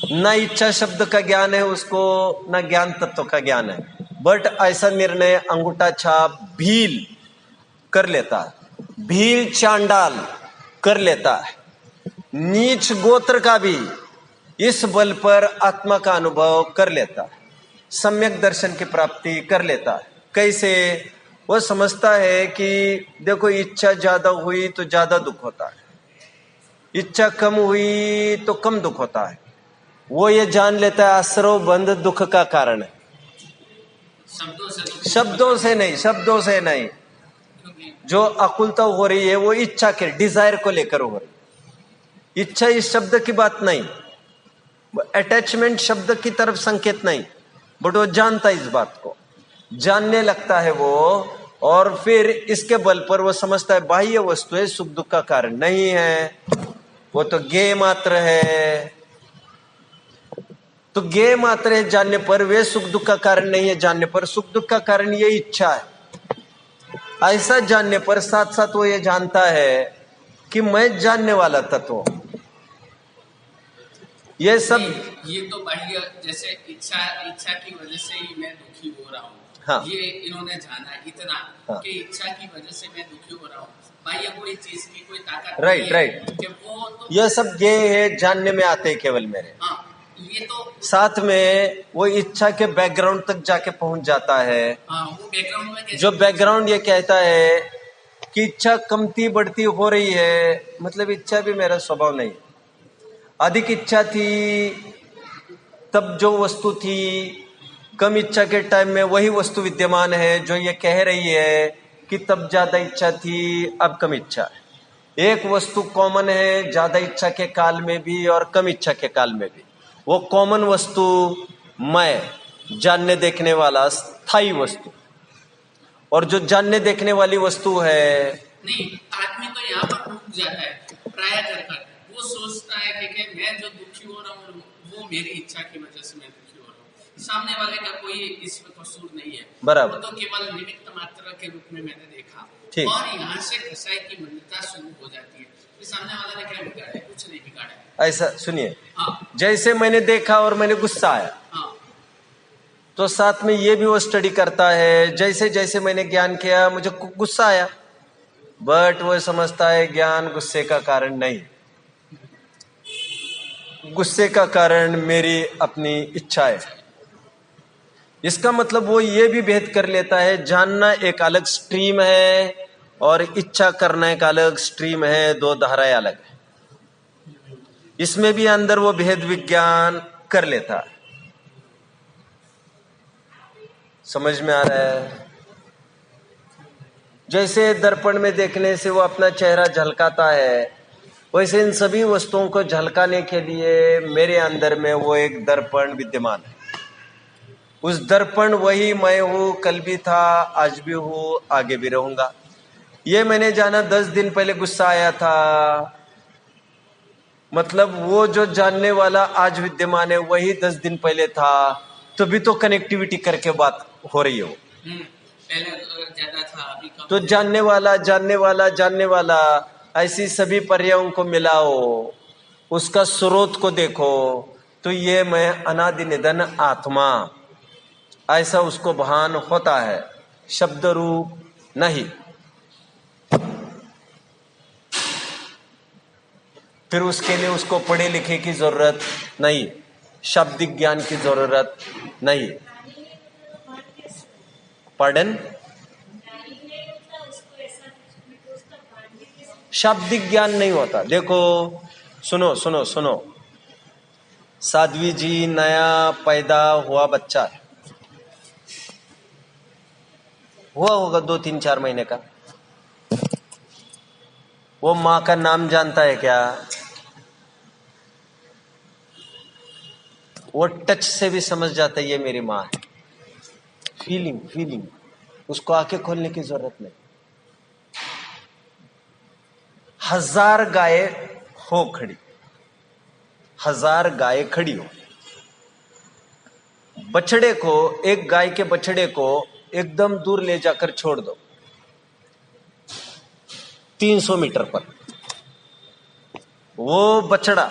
ना इच्छा शब्द का ज्ञान है उसको, ना ज्ञान तत्व का ज्ञान है, बट ऐसा निर्णय अंगूठा छाप भील कर लेता है, भील चांडाल कर लेता है, नीच गोत्र का भी इस बल पर आत्मा का अनुभव कर लेता है, सम्यक दर्शन की प्राप्ति कर लेता है। कैसे? वो समझता है कि देखो इच्छा ज्यादा हुई तो ज्यादा दुख होता है, इच्छा कम हुई तो कम दुख होता है। वो ये जान लेता है आश्रव बंध दुख का कारण है, शब्दों से नहीं, शब्दों से नहीं। जो अकुलता हो रही है वो इच्छा के डिजायर को लेकर हो रही। इच्छा इस शब्द की बात नहीं, अटैचमेंट शब्द की तरफ संकेत नहीं, बट वो जानता है, इस बात को जानने लगता है वो, और फिर इसके बल पर वो समझता है बाह्य वस्तुएं सुख दुख का कारण नहीं है, वो तो ज्ञेय मात्र है। तो ज्ञेय मात्र है जानने पर, वे सुख दुख का कारण नहीं है जानने पर, सुख दुख का कारण ये इच्छा है। ऐसा जानने पर साथ साथ वो ये जानता है कि मैं जानने वाला तत्व, ये सब ये तो बाह्य, जैसे इच्छा की वजह से ही मैं दुखी हो रहा हूँ। हाँ। ये इन्होंने जाना इतना, हाँ। कि इच्छा की वजह से मैं दुखी हो रहा हूँ। बाह्य कोई चीज की कोई ताकत राइट, नहीं है राइट। कि वो तो, ये सब ये है जानने में आते हैं केवल मेरे। हाँ, ये तो साथ में वो इच्छा के बैकग्राउंड तक जाके पहुंच जाता है। हाँ, वो बैकग्राउंड में कैसे, जो बैकग्राउंड ये कहता है कि इच्छा कमती बढ़ती हो रही है, मतलब इच्छा भी मेरा स्वभाव नहीं। अधिक इच्छा थी तब जो वस्तु थी, कम इच्छा के टाइम में वही वस्तु विद्यमान है जो ये कह रही है कि तब ज्यादा इच्छा थी अब कम इच्छा है। एक वस्तु कॉमन है ज्यादा इच्छा के काल में भी और कम इच्छा के काल में भी। वो कॉमन वस्तु मैं, जानने देखने वाला स्थायी वस्तु, और जो जानने देखने वाली वस्तु है, नहीं, आदमी तो यहाँ पर रुक जाता है प्राय कर, वो सोचता है कि मैं जो दुखी हो रहा हूँ वो मेरी इच्छा की वजह से मैं दुखी हो रहा हूँ, सामने वाले का कोई इसमें कसूर नहीं है। बराबर। वो तो केवल निमित्त मात्र के रूप में मैंने देखा, ठीक। और यहाँ से कसाई की मंदता शुरू हो जाती है कि सामने वाला ने क्या बिगाड़ा है, कुछ नहीं बिगाड़ा है। ऐसा सुनिए, हाँ, जैसे मैंने देखा और मैंने गुस्सा आया, हाँ, तो साथ में ये भी वो स्टडी करता है जैसे जैसे मैंने ज्ञान किया मुझे गुस्सा आया, बट वो समझता है ज्ञान गुस्से का कारण नहीं, गुस्से का कारण मेरी अपनी इच्छा है। इसका मतलब वो ये भी भेद कर लेता है, जानना एक अलग स्ट्रीम है और इच्छा करना एक अलग स्ट्रीम है, दो धाराएं अलग है। इसमें भी अंदर वो भेद विज्ञान कर लेता है। समझ में आ रहा है? जैसे दर्पण में देखने से वो अपना चेहरा झलकाता है, वैसे इन सभी वस्तुओं को झलकाने के लिए मेरे अंदर में वो एक दर्पण विद्यमान है। उस दर्पण वही मैं हूँ, कल भी था, आज भी हूँ, आगे भी रहूंगा। ये मैंने जाना 10 दिन पहले गुस्सा आया था, मतलब वो जो जानने वाला आज विद्यमान है वही 10 दिन पहले था, तो भी तो कनेक्टिविटी करके बात हो रही है। पहले ज्यादा था, अभी कम। तो जानने वाला जानने वाला जानने वाला, ऐसी सभी पर्यायों को मिलाओ, उसका स्रोत को देखो, तो ये मैं अनादि निधन आत्मा, ऐसा उसको भान होता है, शब्द रूप नहीं। फिर उसके लिए उसको पढ़े लिखे की जरूरत नहीं, शाब्दिक ज्ञान की जरूरत नहीं। पार्डन? शाब्दिक ज्ञान नहीं होता। देखो सुनो सुनो सुनो, साध्वी जी नया पैदा हुआ बच्चा हुआ होगा 2-3-4 महीने का, वो माँ का नाम जानता है क्या? वो टच से भी समझ जाता है ये मेरी माँ है। फीलिंग उसको आंखें खोलने की जरूरत नहीं। 1000 गाय हो खड़ी, 1000 गाय खड़ी हो, बछड़े को, एक गाय के बछड़े को एकदम दूर ले जाकर छोड़ दो 300 मीटर पर, वो बछड़ा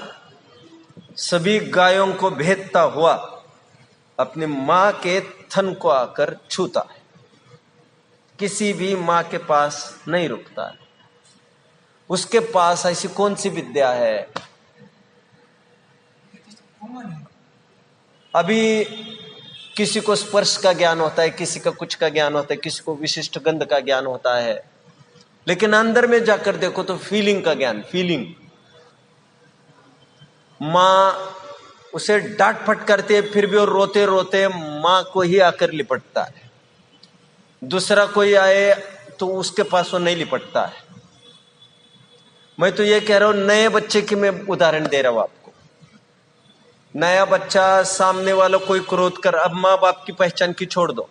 सभी गायों को भेदता हुआ अपनी मां के थन को आकर छूता है, किसी भी मां के पास नहीं रुकता है। उसके पास ऐसी कौन सी विद्या है? अभी किसी को स्पर्श का ज्ञान होता है, किसी का कुछ का ज्ञान होता है, किसी को विशिष्ट गंध का ज्ञान होता है, लेकिन अंदर में जाकर देखो तो फीलिंग का ज्ञान, फीलिंग। मां उसे डांट फट करती है, फिर भी वो रोते रोते मां को ही आकर लिपटता है। दूसरा कोई आए तो उसके पास वो नहीं लिपटता है। मैं तो ये कह रहा हूं, नए बच्चे की मैं उदाहरण दे रहा हूं आपको। नया बच्चा, सामने वाला कोई क्रोध कर, अब माँ बाप की पहचान की छोड़ दो,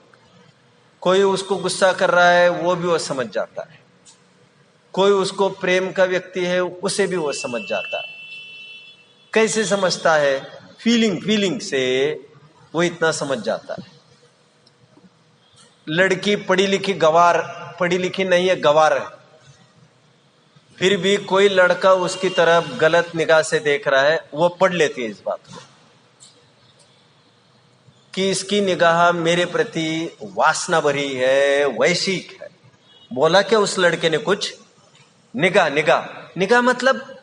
कोई उसको गुस्सा कर रहा है वो भी वो समझ जाता है, कोई उसको प्रेम का व्यक्ति है उसे भी वो समझ जाता है। कैसे समझता है? फीलिंग से वो इतना समझ जाता है। लड़की पढ़ी लिखी गवार, पढ़ी लिखी नहीं है, गवार है, फिर भी कोई लड़का उसकी तरफ गलत निगाह से देख रहा है, वो पढ़ लेती है इस बात को कि इसकी निगाह मेरे प्रति वासना भरी है, वैश्विक है। बोला क्या उस लड़के ने? कुछ निगाह मतलब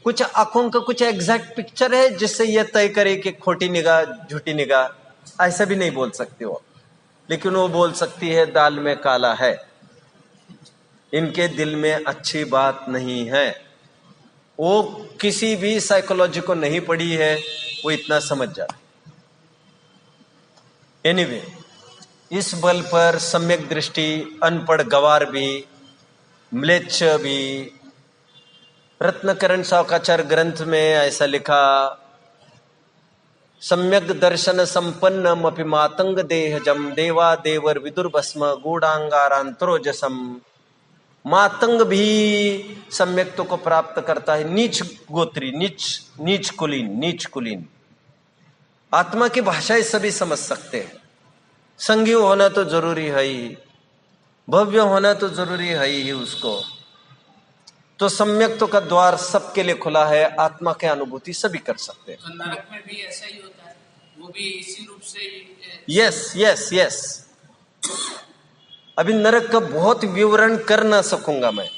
कुछ आंखों का कुछ एग्जैक्ट पिक्चर है जिससे यह तय करे कि खोटी निगाह, झूठी निगाह, ऐसा भी नहीं बोल सकती वो, लेकिन वो बोल सकती है दाल में काला है, इनके दिल में अच्छी बात नहीं है। वो किसी भी साइकोलॉजी को नहीं पढ़ी है, वो इतना समझ जाए। एनीवे, इस बल पर सम्यक दृष्टि अनपढ़ गवार भी, म्लेच्छ भी, रत्नकरण सावकाचार ग्रंथ में ऐसा लिखा, सम्यक दर्शन संपन्नम अपि मातंग देहजम देवा देवर विदुर भस्म गूढ़ांगारांतरोजसम। मातंग भी सम्यक्त्व को प्राप्त करता है, नीच गोत्री, नीच कुलीन। आत्मा की भाषाएं सभी समझ सकते हैं। संगी होना तो जरूरी है ही, भव्य होना तो जरूरी है ही उसको। तो सम्यक्त्व का द्वार सबके लिए खुला है, आत्मा के अनुभूति सभी कर सकते हैं। तो नरक में भी ऐसा ही होता है, वो भी इसी रूप से। यस। अभी नरक का बहुत विवरण कर ना सकूंगा मैं,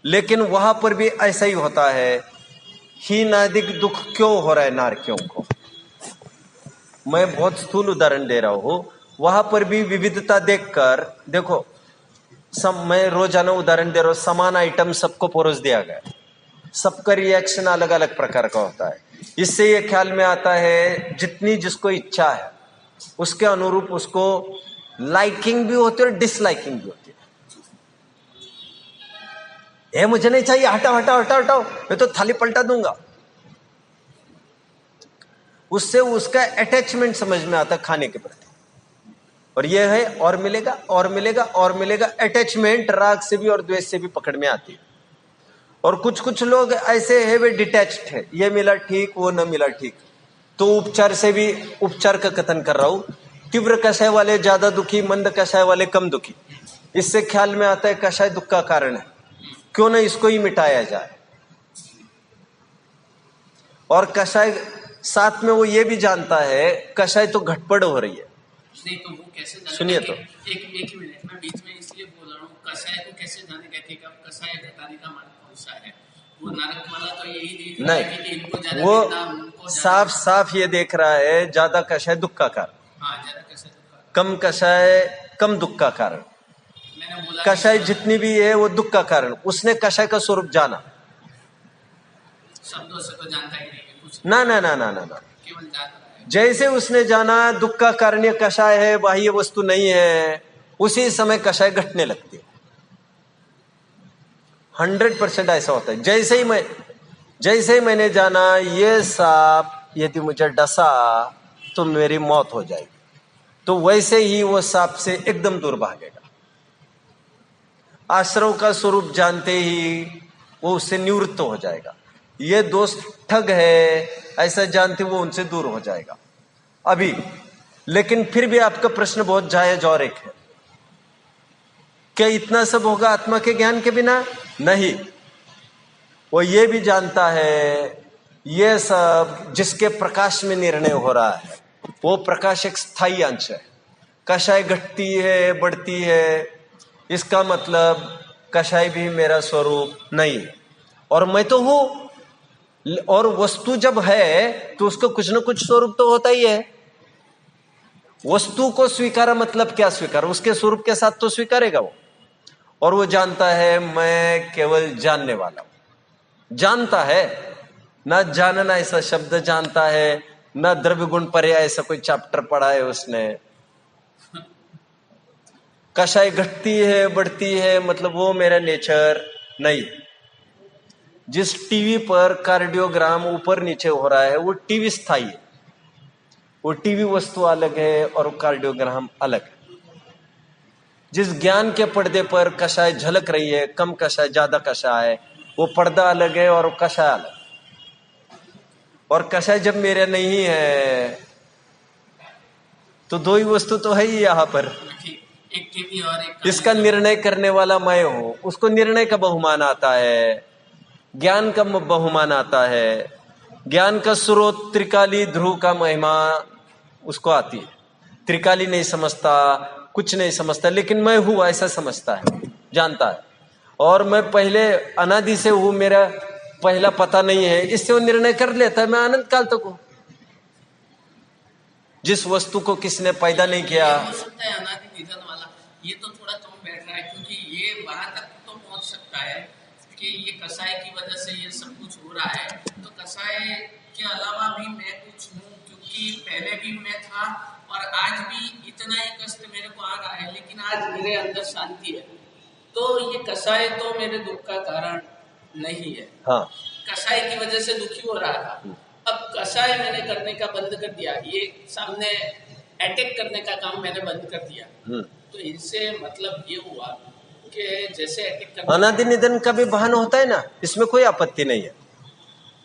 लेकिन वहां पर भी ऐसा ही होता है। हीनादिक दुख क्यों हो रहा है नारकियों को? मैं बहुत स्थूल उदाहरण दे रहा हूं। वहां पर भी विविधता देखकर देखो, मैं रोजाना उदाहरण दे रहा हूं। समान आइटम सबको परोस दिया गया, सबका रिएक्शन अलग अलग प्रकार का होता है। इससे ये ख्याल में आता है जितनी जिसको इच्छा है उसके अनुरूप उसको लाइकिंग भी होती है और डिसलाइकिंग भी होती है। ये मुझे नहीं चाहिए, हटाओ, मैं तो थाली पलटा दूंगा। उससे उसका अटैचमेंट समझ में आता खाने के प्रति, और यह है और मिलेगा। अटैचमेंट राग से भी और द्वेष से भी पकड़ में आती है। और कुछ लोग ऐसे है वे डिटैच्ड है, ये मिला ठीक, वो न मिला ठीक। तो उपचार से भी, उपचार का कथन कर रहा हूं, तीव्र कषाय वाले ज्यादा दुखी, मंद कषाय वाले कम दुखी। इससे ख्याल में आता है कषाय दुख का कारण है, क्यों ना इसको ही मिटाया जाए। और कषाय साथ में वो ये भी जानता है कषाय तो घटपड़ हो रही है। नहीं तो वो कैसे जाने? सुनिए तो एक ही मिनट, मैं बीच में इसलिए बोल रहा हूँ, कषाय को कैसे जाने का? कषाय घटाने का मार्ग कौन सा है? वो नरक वाला तो यही देख रहा है कि इनको ज्यादा वो देना, उनको साफ ये देख रहा है ज्यादा कषाय दुख का कारण, हाँ, ज्यादा कषाय दुख का, कम कषाय कम दुख का कारण। मैंने बोला कषाय जितनी भी है वो दुख का कारण। उसने कषाय का स्वरूप जाना, शब्दों से तो जानता ही नहीं है कुछ, ना, केवल जान रहा है। जैसे उसने जाना दुख का कारण ये कषाय है, बाह्य वस्तु नहीं है, उसी समय कषाय घटने लगती है। 100% ऐसा होता है। जैसे ही मैंने जाना ये सांप यदि मुझे डसा तो मेरी मौत हो जाएगी, तो वैसे ही वो सांप से एकदम दूर भागेगा। आश्रव का स्वरूप जानते ही वो उससे निवृत्त हो जाएगा। ये दोस्त ठग है ऐसा जानते वो उनसे दूर हो जाएगा। अभी लेकिन फिर भी आपका प्रश्न बहुत जायज और एक है, क्या इतना सब होगा आत्मा के ज्ञान के बिना? नहीं। वो ये भी जानता है ये सब जिसके प्रकाश में निर्णय हो रहा है, वो प्रकाश एक स्थायी अंश है। कषाय घटती है, बढ़ती है, इसका मतलब कषाय भी मेरा स्वरूप नहीं है और मैं तो हूं। और वस्तु जब है तो उसको कुछ न कुछ स्वरूप तो होता ही है। वस्तु को स्वीकारा मतलब क्या स्वीकारा? उसके स्वरूप के साथ तो स्वीकारेगा वो। और वो जानता है मैं केवल जानने वाला हूं। जानता है, ना जानना ऐसा शब्द जानता है, ना द्रव्य गुण पर्याय ऐसा कोई चैप्टर पढ़ा है उसने। कषाय घटती है, बढ़ती है, मतलब वो मेरा नेचर नहीं है। जिस टीवी पर कार्डियोग्राम ऊपर नीचे हो रहा है वो टीवी स्थायी है। वो टीवी वस्तु अलग है और कार्डियोग्राम अलग है। जिस ज्ञान के पर्दे पर कषाय झलक रही है, कम कषाय ज्यादा कषाय, वो पर्दा अलग है और कषाय अलग। और कषाय जब मेरे नहीं है तो दो ही वस्तु तो है ही यहां पर। एक टीवी और एक इसका निर्णय करने वाला मैं हूं। उसको निर्णय का बहुमान आता है, ज्ञान का बहुमान आता है। ज्ञान का स्रोत त्रिकाली ध्रुव का महिमा उसको आती है। त्रिकाली नहीं समझता, कुछ नहीं समझता, लेकिन मैं हूं ऐसा समझता है, जानता है। और मैं पहले अनादि से हूं, मेरा पहला पता नहीं है, इससे वो निर्णय कर लेता है मैं अनंत काल तक हूं। जिस वस्तु को किसने पैदा नहीं किया। हो सकता है अनादि निधन वाला, ये तो थोड़ा कम बैठ रहा है, क्योंकि ये वहां तक तो पहुंच सकता है कि ये कषाय की वजह से ये सब कुछ हो रहा है। तो कषाय के अलावा भी मैं कुछ हूँ, क्योंकि पहले भी मैं था और आज भी इतना ही कष्ट मेरे को आ रहा है, लेकिन आज मेरे अंदर शांति है। तो ये कषाय तो मेरे दुख का कारण नहीं है। हाँ, कषाय की वजह से दुखी हो रहा था, अब कषाय मैंने करने का बंद कर दिया, ये सामने अटैक करने का काम मैंने बंद कर दिया। तो इनसे मतलब ये हुआ कि जैसे अटैक करने अनादि निधन का भी बहान होता है ना, इसमें कोई आपत्ति नहीं है।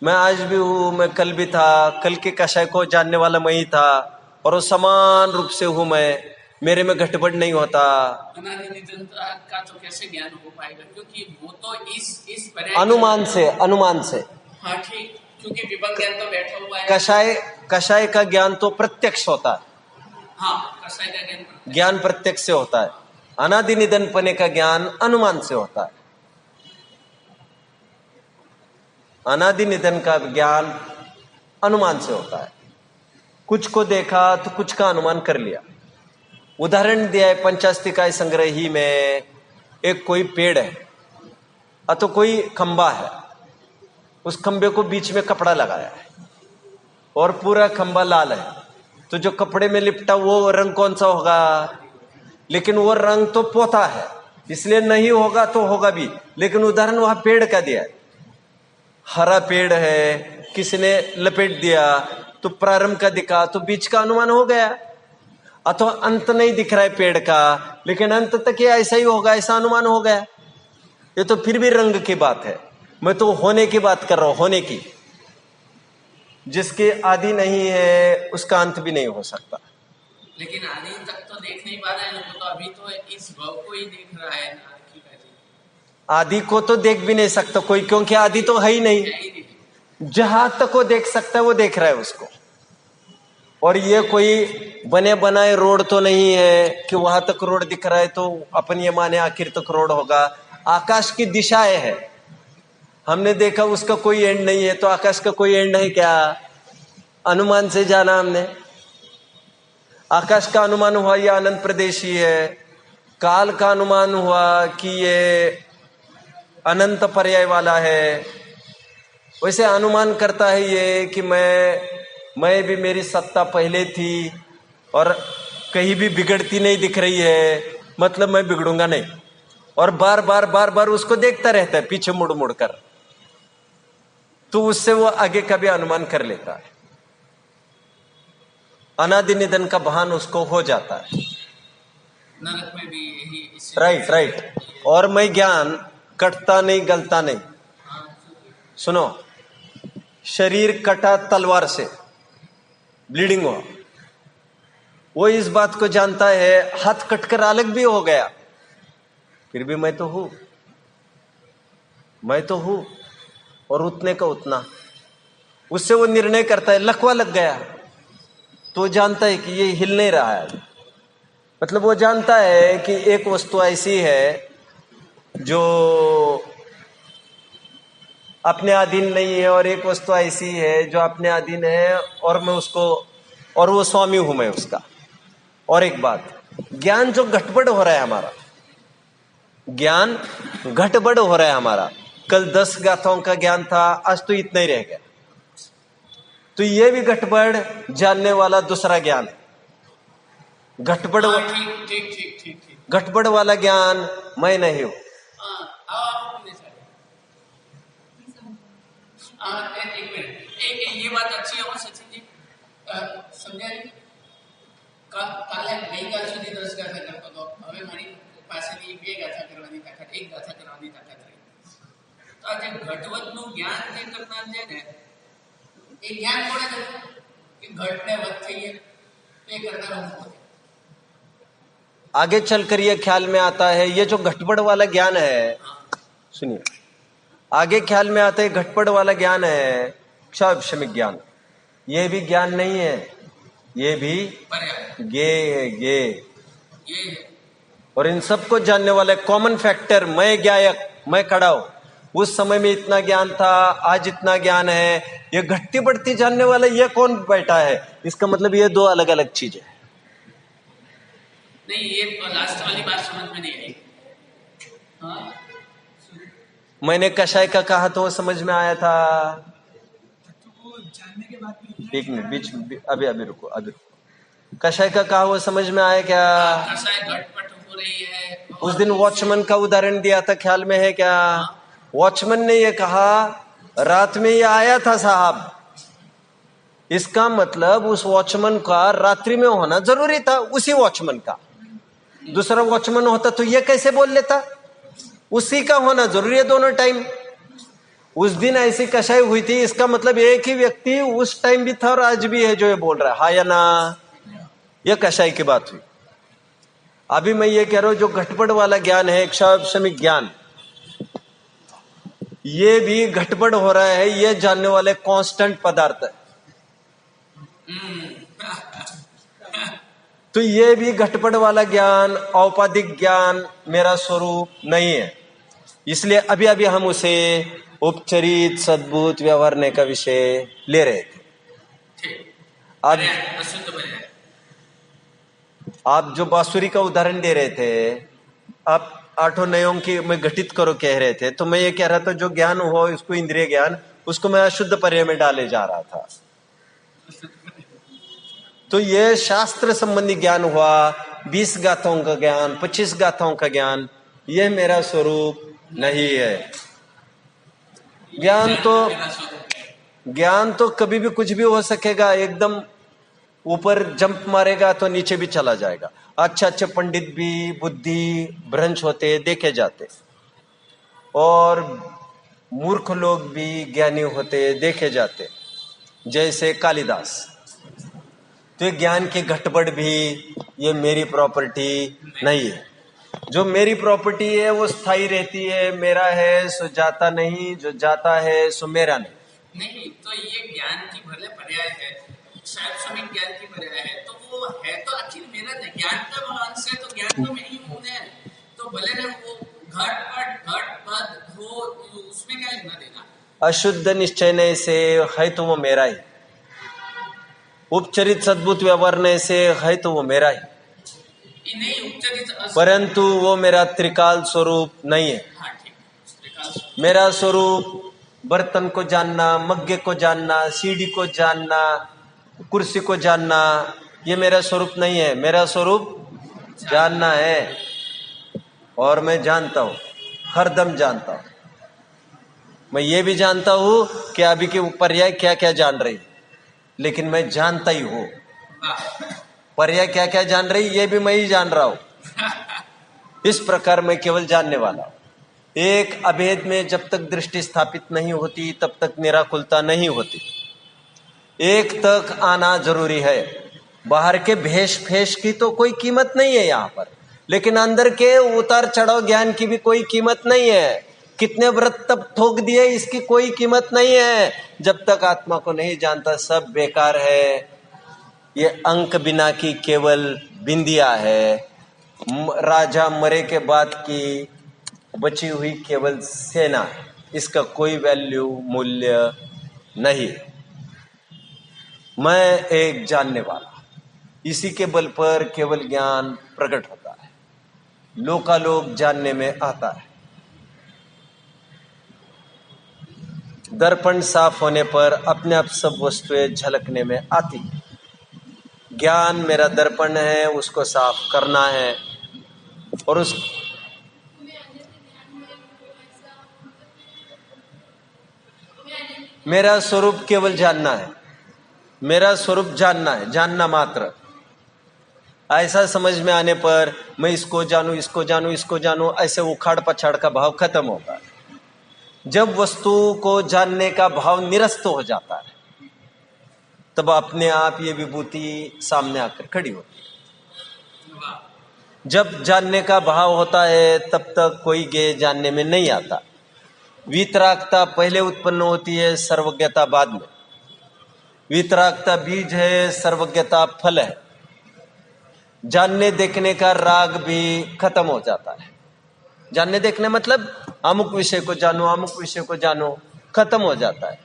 मैं आज भी हूं, मैं कल भी था, कल के कषाय को जानने वाला मैं ही था और वो समान रूप से हूं मैं, मेरे में घटबढ़ नहीं होता। अनादि निधन का तो कैसे ज्ञान हो पाएगा, क्योंकि वो तो इस अनुमान से, अनुमान से। हाँ ठीक, क्योंकि विभंग ज्ञान तो बैठा हुआ है। कषाय का ज्ञान तो प्रत्यक्ष होता है। हाँ, कषाय का ज्ञान प्रत्यक्ष से होता है। अनादि निधन पने का ज्ञान अनुमान से होता है। अनादि निधन का ज्ञान अनुमान से होता है। कुछ को देखा तो कुछ का अनुमान कर लिया। उदाहरण दिया है पंचास्तिकाय संग्रही में, एक कोई पेड़ है अथवा कोई खंबा है, उस खंबे को बीच में कपड़ा लगाया है और पूरा खंबा लाल है, तो जो कपड़े में लिपटा वो रंग कौन सा होगा? लेकिन वो रंग तो पोता है, इसलिए नहीं होगा तो होगा भी, लेकिन उदाहरण वहां पेड़ का दिया है। हरा पेड़ है, किसने लपेट दिया तो प्रारंभ का दिखा तो बीच का अनुमान हो गया। अथवा अंत नहीं दिख रहा है पेड़ का, लेकिन अंत तक ये ऐसा ही होगा, ऐसा अनुमान हो गया। ये तो फिर भी रंग की बात है, मैं तो होने की बात कर रहा हूं, होने की। जिसके आदि नहीं है उसका अंत भी नहीं हो सकता। लेकिन आदि तक तो देख नहीं पा रहे हैं, वो तो अभी तो इस भाव को ही देख रहा है ना। आदि को तो देख भी नहीं सकता कोई, क्योंकि आदि तो है ही नहीं। जहां तक वो देख सकता है वो देख रहा है उसको। और ये कोई बने बनाए रोड तो नहीं है कि वहां तक रोड दिख रहा है तो अपन ये माने आखिर तक रोड होगा। आकाश की दिशाएं है, हमने देखा उसका कोई एंड नहीं है, तो आकाश का कोई एंड है क्या? अनुमान से जाना हमने। आकाश का अनुमान हुआ ये अनंत प्रदेशी है, काल का अनुमान हुआ कि ये अनंत पर्याय वाला है। वैसे अनुमान करता है ये कि मैं भी, मेरी सत्ता पहले थी और कहीं भी बिगड़ती नहीं दिख रही है, मतलब मैं बिगड़ूंगा नहीं। और बार बार उसको देखता रहता है पीछे मुड़ मुड़ कर, तो उससे वो आगे का भी अनुमान कर लेता है। अनादि निधन का भान उसको हो जाता है। नरक में भी यही। राइट। और मैं ज्ञान कटता नहीं, गलता नहीं। सुनो, शरीर कटा तलवार से, ब्लीडिंग हुआ, वो इस बात को जानता है, हाथ कटकर अलग भी हो गया, फिर भी मैं तो हूं और उतने का उतना। उससे वो निर्णय करता है, लकवा लग गया तो जानता है कि ये हिल नहीं रहा है। मतलब वो जानता है कि एक वस्तु ऐसी है जो अपने अधीन नहीं है और एक वस्तु ऐसी है जो अपने अधीन है और मैं उसको, और वो स्वामी हूं मैं उसका। और एक बात, ज्ञान जो गठबड़ हो रहा है हमारा, ज्ञान घटबड़ हो रहा है हमारा। कल 10 गाथाओं का ज्ञान था, आज तो इतना ही रह गया। तो ये भी घटबड़ जानने वाला दूसरा ज्ञान है। घटबड़ घटबड़ वाला ज्ञान मैं नहीं हूं। ये बात अच्छी है सचिन जी, समझा जी। કાલે ગઈકાલ સુધી 10 ગાથા કરતો હતો, હવે મારી પાસેથી 2 ગાથા કરવાની તાકાત, 1 ગાથા કરવાની તાકાત રહી। તો આ જે ઘટવતનું જ્ઞાન જે કરનાર છે ને, એ જ્ઞાન કોણે કર્યું કે ઘટને વધ થઈએ તે કરનાર હું। आगे चलकर ये ख्याल में आता है, ये जो घटबड़ वाला ज्ञान है, सुनिए, आगे ख्याल में आता है घटबड़ वाला ज्ञान है क्षाभिषमिक ज्ञान। ये भी ज्ञान नहीं है, ये भी गे और इन सबको जानने वाले कॉमन फैक्टर मैं ज्ञायक, मैं खड़ा हूं। उस समय में इतना ज्ञान था, आज इतना ज्ञान है। ये घटती बढ़ती जानने वाला ये कौन बैठा है? इसका मतलब ये दो अलग अलग चीजें। नहीं, ये लास्ट वाली बात समझ में नहीं आई। हाँ? मैंने कषाय का कहा तो समझ में आया था। एक मिनट, बीच अभी रुको, कषाय का कहा वो समझ में आया क्या? कषाय घटपट हो रही है। उस दिन वॉचमैन का उदाहरण दिया था, ख्याल में है क्या? वॉचमैन ने ये कहा रात में ये आया था साहब, इसका मतलब उस वॉचमैन का रात्रि में होना जरूरी था, उसी वॉचमैन का। दूसरा वॉचमैन होता तो ये कैसे बोल लेता? उसी का होना जरूरी है दोनों टाइम। उस दिन ऐसी कषाय हुई थी, इसका मतलब एक ही व्यक्ति उस टाइम भी था और आज भी है जो ये बोल रहा है, हाँ या ना? यह कषाय की बात हुई। अभी मैं ये कह रहा हूं जो घटबड़ वाला ज्ञान है, क्षाभिषमिक ज्ञान, ये भी घटबड़ हो रहा है, ये जानने वाले कांस्टेंट पदार्थ है। तो ये भी घटबड़ वाला ज्ञान, औपाधिक ज्ञान मेरा स्वरूप नहीं है। इसलिए अभी अभी हम उसे उपचरित सद्भूत व्यवहारने का विषय ले रहे थे। आप जो बांसुरी का उदाहरण दे रहे थे, आप 8 नयों की में घटित करो कह रहे थे, तो मैं ये कह रहा था जो ज्ञान हुआ इसको इंद्रिय ज्ञान, उसको मैं अशुद्ध पर्याय में डाले जा रहा था। तो ये शास्त्र संबंधी ज्ञान हुआ, 20 गाथाओं का ज्ञान, 25 गाथाओं का ज्ञान, यह मेरा स्वरूप नहीं है। ज्ञान तो कभी भी कुछ भी हो सकेगा, एकदम ऊपर जंप मारेगा तो नीचे भी चला जाएगा। अच्छे अच्छे पंडित भी बुद्धि भ्रंश होते देखे जाते, और मूर्ख लोग भी ज्ञानी होते देखे जाते, जैसे कालिदास। तो ज्ञान की घटबड़ भी ये मेरी प्रॉपर्टी नहीं है। जो मेरी प्रॉपर्टी है वो स्थायी रहती है, मेरा है सो जाता नहीं, जो जाता है सो मेरा नहीं। तो ये ज्ञान की भले पर्याय है, क्षाभिषमिक ज्ञान की पर्याय है, तो वो है तो आखिर मेरा नहीं। ज्ञान का अंश है तो ज्ञान तो मैं ही हूं ना, तो भले ना वो घट पद हो, उसमें क्या लेना देना। अशुद्ध निश्चय ने से है तो वो मेरा ही, उपचरित सद्भूत व्यवहारने से है तो वो मेरा ही, परंतु वो मेरा त्रिकाल स्वरूप नहीं है। मेरा स्वरूप बर्तन को जानना, मग्गे को जानना, सीढ़ी को जानना, कुर्सी को जानना, ये मेरा स्वरूप नहीं है। मेरा स्वरूप जानना है, और मैं जानता हूं, हरदम जानता हूं। मैं ये भी जानता हूं कि अभी के पर्याय क्या क्या जान रही, लेकिन मैं जानता ही हूं पर्याय क्या क्या जान रही, ये भी मैं ही जान रहा हूं। इस प्रकार मैं केवल जानने वाला हूं। एक अभेद में जब तक दृष्टि स्थापित नहीं होती तब तक निराकुलता नहीं होती। एक तक आना जरूरी है। बाहर के भेष फेष की तो कोई कीमत नहीं है यहाँ पर, लेकिन अंदर के उतार चढ़ाव ज्ञान की भी कोई कीमत नहीं है। कितने व्रत तब ठोक दिए, इसकी कोई कीमत नहीं है। जब तक आत्मा को नहीं जानता सब बेकार है। ये अंक बिना की केवल बिंदिया है, राजा मरे के बाद की बची हुई केवल सेना है। इसका कोई वैल्यू मूल्य नहीं। मैं एक जानने वाला, इसी के बल पर केवल ज्ञान प्रकट होता है, लोकालोक जानने में आता है। दर्पण साफ होने पर अपने आप सब वस्तुएं झलकने में आती है। ज्ञान मेरा दर्पण है, उसको साफ करना है और उस मेरा स्वरूप केवल जानना है, मेरा स्वरूप जानना है, जानना मात्र। ऐसा समझ में आने पर मैं इसको जानूं, इसको जानूं, इसको जानूं, ऐसे उखाड़ पछाड़ का भाव खत्म होता है। जब वस्तु को जानने का भाव निरस्त हो जाता है तब अपने आप ये विभूति सामने आकर खड़ी होती है। जब जानने का भाव होता है तब तक कोई ज्ञेय जानने में नहीं आता। वीतरागता पहले उत्पन्न होती है, सर्वज्ञता बाद में। वीतरागता बीज है, सर्वज्ञता फल है। जानने देखने का राग भी खत्म हो जाता है। जानने देखने मतलब अमुक विषय को जानो, अमुक विषय को जानो, खत्म हो जाता है।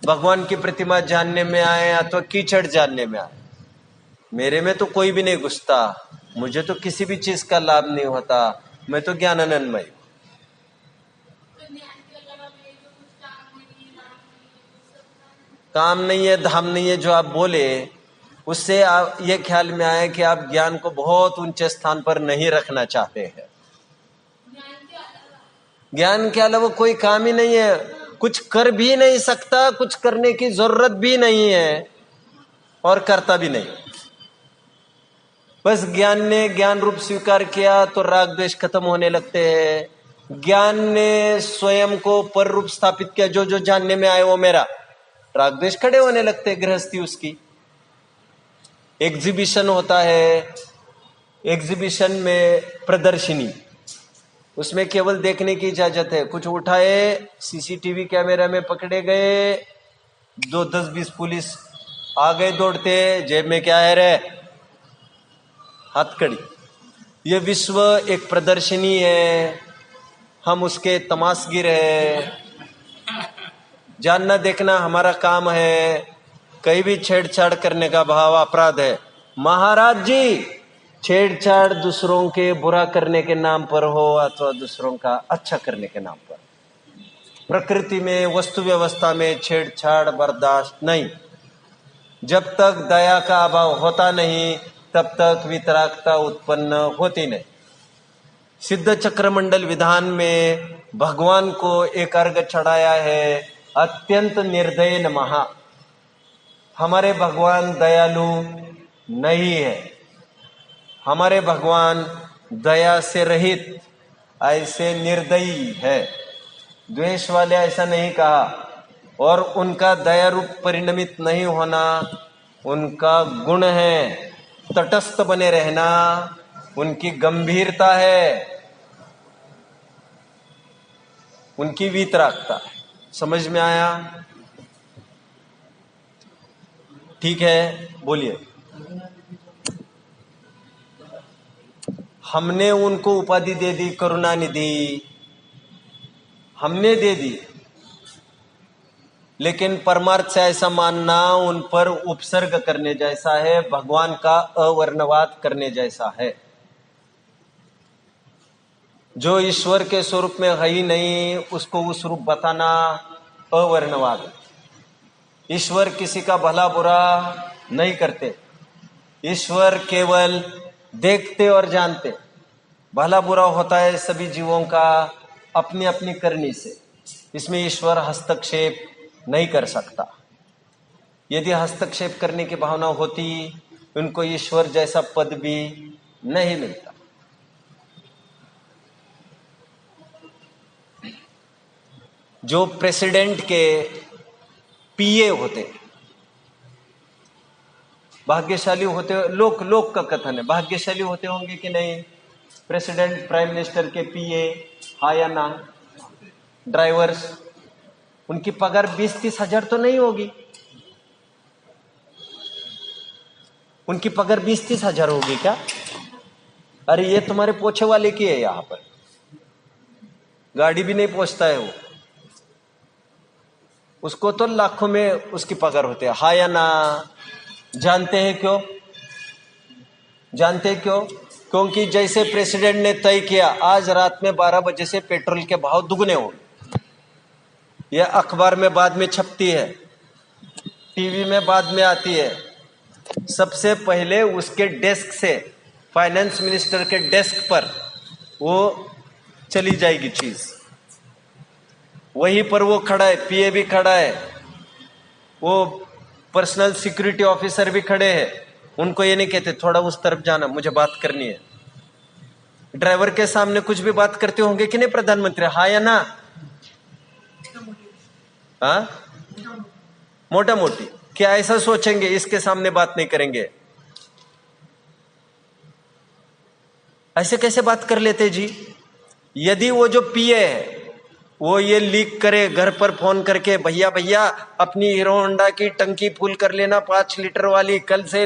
भगवान की प्रतिमा जानने में आए अथवा कीचड़ जानने में आए, मेरे में तो कोई भी नहीं घुसता, मुझे तो किसी भी चीज का लाभ नहीं होता, मैं तो ज्ञानानंदमय। काम नहीं है, धाम नहीं है जो आप बोले, उससे आप ये ख्याल में आए कि आप ज्ञान को बहुत ऊंचे स्थान पर नहीं रखना चाहते हैं। ज्ञान के अलावा कोई काम ही नहीं है, कुछ कर भी नहीं सकता, कुछ करने की जरूरत भी नहीं है और करता भी नहीं। बस ज्ञान ने ज्ञान रूप स्वीकार किया तो राग द्वेष खत्म होने लगते हैं। ज्ञान ने स्वयं को पर रूप स्थापित किया, जो जो जानने में आए वो मेरा, राग द्वेष खड़े होने लगते हैं। गृहस्थी उसकी एग्जीबिशन होता है, एग्जीबिशन में प्रदर्शनी, उसमें केवल देखने की इजाजत है। कुछ उठाए, सीसीटीवी कैमरा में पकड़े गए, 10-20 पुलिस आ गए दौड़ते, जेब में क्या है रे, हथकड़ी। ये विश्व एक प्रदर्शनी है, हम उसके तमाशगिर है। जानना देखना हमारा काम है, कहीं भी छेड़छाड़ करने का भाव अपराध है। महाराज जी, छेड़छाड़ दूसरों के बुरा करने के नाम पर हो अथवा दूसरों का अच्छा करने के नाम पर, प्रकृति में वस्तु व्यवस्था में छेड़छाड़ बर्दाश्त नहीं। जब तक दया का अभाव होता नहीं तब तक वितरागता उत्पन्न होती नहीं। सिद्ध चक्रमंडल विधान में भगवान को एक अर्घ चढ़ाया है, अत्यंत निर्दय नमः। हमारे भगवान दयालु नहीं है, हमारे भगवान दया से रहित, ऐसे निर्दयी है। द्वेष वाले ऐसा नहीं कहा, और उनका दया रूप परिणमित नहीं होना उनका गुण है। तटस्थ बने रहना उनकी गंभीरता है, उनकी वीतरागता है। समझ में आया? ठीक है, बोलिए। हमने उनको उपाधि दे दी करुणानिधि, हमने दे दी, लेकिन परमार्थ से ऐसा मानना उन पर उपसर्ग करने जैसा है, भगवान का अवर्णवाद करने जैसा है। जो ईश्वर के स्वरूप में है ही नहीं उसको उस रूप बताना अवर्णवाद। ईश्वर किसी का भला बुरा नहीं करते, ईश्वर केवल देखते और जानते। भला बुरा होता है सभी जीवों का अपनी अपनी करनी से, इसमें ईश्वर हस्तक्षेप नहीं कर सकता। यदि हस्तक्षेप करने की भावना होती उनको ईश्वर जैसा पद भी नहीं मिलता। जो प्रेसिडेंट के पीए होते, भाग्यशाली होते, लोक का कथन है, भाग्यशाली होते होंगे कि नहीं प्रेसिडेंट प्राइम मिनिस्टर के पीए, हाँ या ना? ड्राइवर्स, उनकी पगार 20-30 हजार तो नहीं होगी, उनकी पगार 20-30 हजार होगी क्या? अरे ये तुम्हारे पोछे वाले की है, यहां पर गाड़ी भी नहीं पहुंचता है वो, उसको तो लाखों में उसकी पगार होती है। हाँ या ना? जानते हैं क्यों? जानते हैं क्यों? क्योंकि जैसे प्रेसिडेंट ने तय किया आज रात में 12 बजे से पेट्रोल के भाव दुगने होंगे, यह अखबार में बाद में छपती है, टीवी में बाद में आती है, सबसे पहले उसके डेस्क से, फाइनेंस मिनिस्टर के डेस्क पर वो चली जाएगी चीज, वहीं पर वो खड़ा है, पीए भी खड़ा है, वो पर्सनल सिक्योरिटी ऑफिसर भी खड़े हैं, उनको ये नहीं कहते थोड़ा उस तरफ जाना, मुझे बात करनी है। ड्राइवर के सामने कुछ भी बात करते होंगे कि नहीं प्रधानमंत्री? हाँ या ना? हाँ, मोटा मोटी क्या ऐसा सोचेंगे इसके सामने बात नहीं करेंगे? ऐसे कैसे बात कर लेते जी? यदि वो जो पीए है वो ये लीक करे घर पर फोन करके, भैया भैया अपनी हीरो होंडा की टंकी फुल कर लेना 5 लीटर वाली, कल से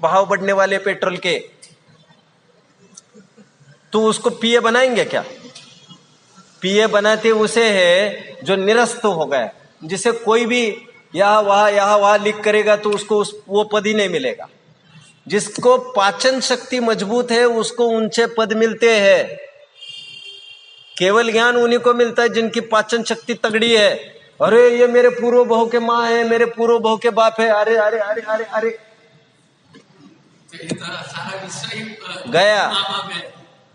भाव बढ़ने वाले पेट्रोल के, तो उसको पीए बनाएंगे क्या? पीए बनाते उसे है जो निरस्त हो गया, जिसे कोई भी यहां वहां लीक करेगा तो उसको वो पद ही नहीं मिलेगा। जिसको पाचन शक्ति मजबूत है उसको ऊंचे पद मिलते हैं। केवल ज्ञान उन्हीं को मिलता है जिनकी पाचन शक्ति तगड़ी है। अरे ये मेरे पूर्व बहु के माँ है, मेरे पूर्व बहु के बाप है, अरे अरे अरे अरे अरे गया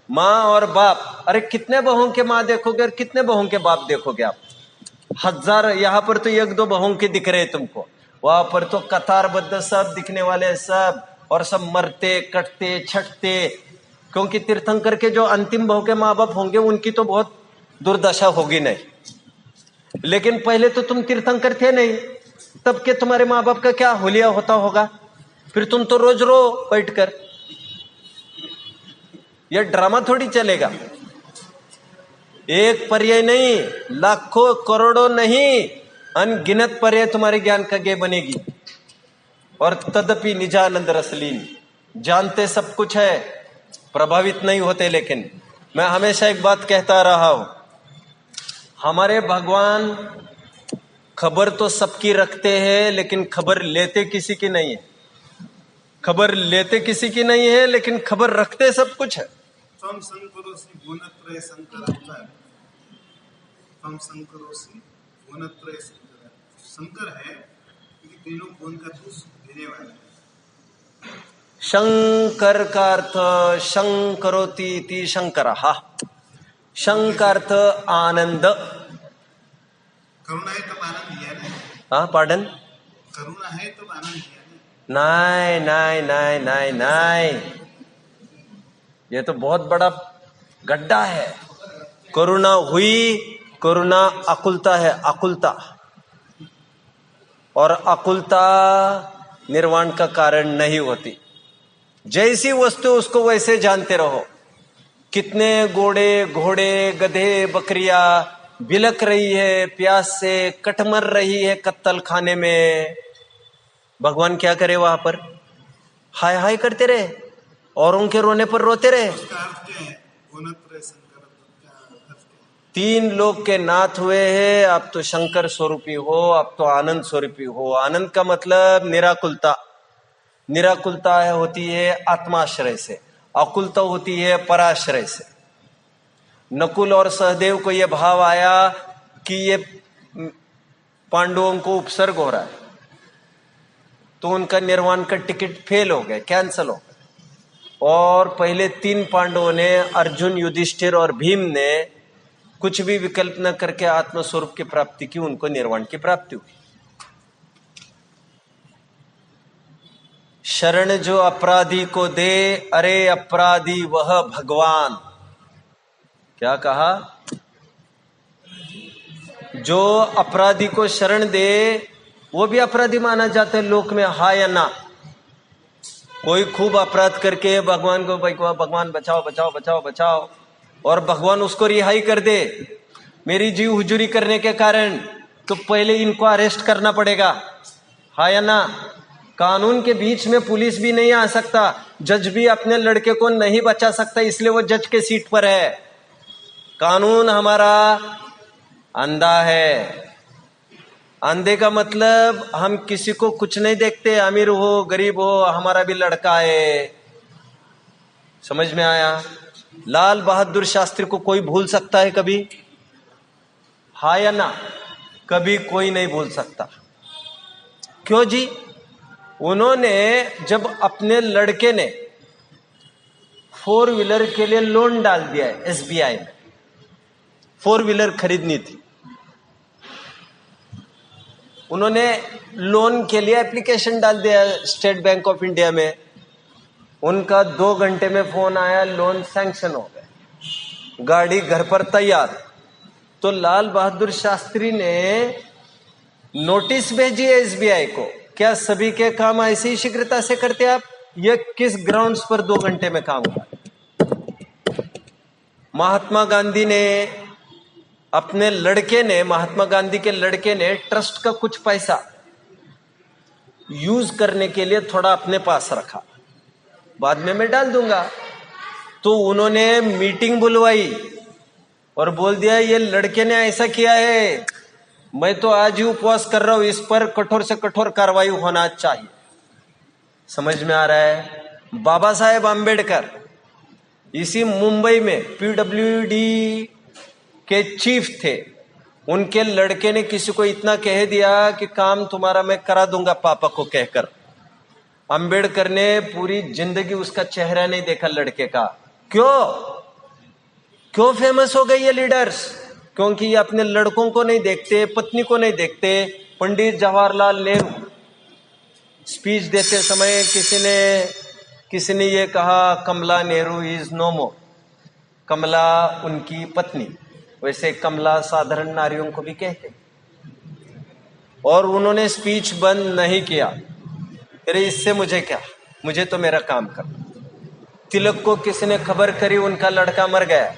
माँ और बाप। अरे कितने बहुओं के माँ देखोगे और कितने बहुओं के बाप देखोगे आप? हजार। यहाँ पर तो 1-2 बहुओं के दिख रहे तुमको, वहां पर तो कतारबद्ध सब दिखने वाले सब, और सब मरते कटते छटते, क्योंकि तीर्थंकर के जो अंतिम बहु के माँ बाप होंगे उनकी तो बहुत दुर्दशा होगी नहीं। लेकिन पहले तो तुम तीर्थंकर थे नहीं, तब के तुम्हारे माँ बाप का क्या हुलिया होता होगा? फिर तुम तो रोज रो बैठकर। यह ड्रामा थोड़ी चलेगा। एक पर्याय नहीं, लाखों करोड़ों नहीं, अनगिनत पर्याय तुम्हारे ज्ञान का गे बनेगी। और तदपि निजानंद रसलीन, जानते सब कुछ है, प्रभावित नहीं होते। लेकिन मैं हमेशा एक बात कहता रहा हूं, हमारे भगवान खबर तो सबकी रखते हैं लेकिन खबर लेते किसी की नहीं है। खबर लेते किसी की नहीं है लेकिन खबर रखते सब कुछ है। त्वं संकरोसि गुणत्रय संकर, त्वं संकरोसि गुणत्रय संकर, शंकर है क्योंकि तीनों गुण का तू देने वाला है। शंकर का अर्थ शंकरोति इति शंकरः। शंकर्थ आनंद। करुणा है तब आनंद दिया ना। हाँ, पार्डन? करुणा है तब आनंद दिया ना। नहीं, ये तो बहुत बड़ा गड्ढा है। करुणा हुई, करुणा अकुलता है, अकुलता, और अकुलता निर्वाण का कारण नहीं होती। जैसी वस्तु उसको वैसे जानते रहो। कितने घोड़े गधे बकरियां बिलक रही है, प्यास से कटमर रही है कत्तल खाने में, भगवान क्या करे वहां पर? हाय हाय करते रहे, औरों के रोने पर रोते रहे। उसका अर्थ क्या है? गुणत्रय संकर क्या अर्थ है? 3 लोक के नाथ हुए हैं, आप तो शंकर स्वरूपी हो, आप तो आनंद स्वरूपी हो। आनंद का मतलब निराकुलता। निराकुलता होती है आत्माश्रय से, अकुलता होती है पराश्रय से। नकुल और सहदेव को यह भाव आया कि ये पांडवों को उपसर्ग हो रहा है, तो उनका निर्वाण का टिकट फेल हो गया, कैंसल हो गया। और पहले 3 पांडवों ने, अर्जुन, युधिष्ठिर और भीम ने कुछ भी विकल्प न करके आत्मस्वरूप की प्राप्ति की, उनको निर्वाण की प्राप्ति हुई। शरण जो अपराधी को दे, अरे अपराधी वह भगवान। क्या कहा? जो अपराधी को शरण दे वो भी अपराधी माना जाता है लोक में, हा या ना? कोई खूब अपराध करके भगवान को, भगवान बचाओ बचाओ बचाओ बचाओ, और भगवान उसको रिहाई कर दे, मेरी जी हुजूरी करने के कारण, तो पहले इनको अरेस्ट करना पड़ेगा, हाँ या ना। कानून के बीच में पुलिस भी नहीं आ सकता, जज भी अपने लड़के को नहीं बचा सकता, इसलिए वो जज के सीट पर है। कानून हमारा अंधा है। अंधे का मतलब हम किसी को कुछ नहीं देखते, अमीर हो गरीब हो, हमारा भी लड़का है। समझ में आया? लाल बहादुर शास्त्री को कोई भूल सकता है कभी? हाँ या ना? कभी कोई नहीं भूल सकता। क्यों जी? उन्होंने जब अपने लड़के ने 4 व्हीलर के लिए लोन डाल दिया है एसबीआई में, 4 व्हीलर खरीदनी थी, उन्होंने लोन के लिए एप्लीकेशन डाल दिया स्टेट बैंक ऑफ इंडिया में। उनका 2 घंटे में फोन आया, लोन सैंक्शन हो गया, गाड़ी घर पर तैयार। तो लाल बहादुर शास्त्री ने नोटिस भेजी है एसबीआई को, क्या सभी के काम ऐसे ही शीघ्रता से करते आप? ये किस ग्राउंड्स पर 2 घंटे में काम हुआ? महात्मा गांधी ने अपने लड़के ने, महात्मा गांधी के लड़के ने ट्रस्ट का कुछ पैसा यूज करने के लिए थोड़ा अपने पास रखा, बाद में मैं डाल दूंगा। तो उन्होंने मीटिंग बुलवाई और बोल दिया ये लड़के ने ऐसा किया है, मैं तो आज ही उपवास कर रहा हूं, इस पर कठोर से कठोर कार्रवाई होना चाहिए। समझ में आ रहा है? बाबा साहेब आंबेडकर इसी मुंबई में पीडब्ल्यूडी के चीफ थे, उनके लड़के ने किसी को इतना कह दिया कि काम तुम्हारा मैं करा दूंगा पापा को कहकर। अंबेडकर ने पूरी जिंदगी उसका चेहरा नहीं देखा लड़के का। क्यों फेमस हो गए ये लीडर्स? क्योंकि ये अपने लड़कों को नहीं देखते, पत्नी को नहीं देखते। पंडित जवाहरलाल नेहरू स्पीच देते समय किसी ने ये कहा कमला नेहरू इज नो मोर, कमला उनकी पत्नी, वैसे कमला साधारण नारियों को भी कहते, और उन्होंने स्पीच बंद नहीं किया। अरे इससे मुझे क्या, मुझे तो मेरा काम कर। तिलक को किसी ने खबर करी उनका लड़का मर गया,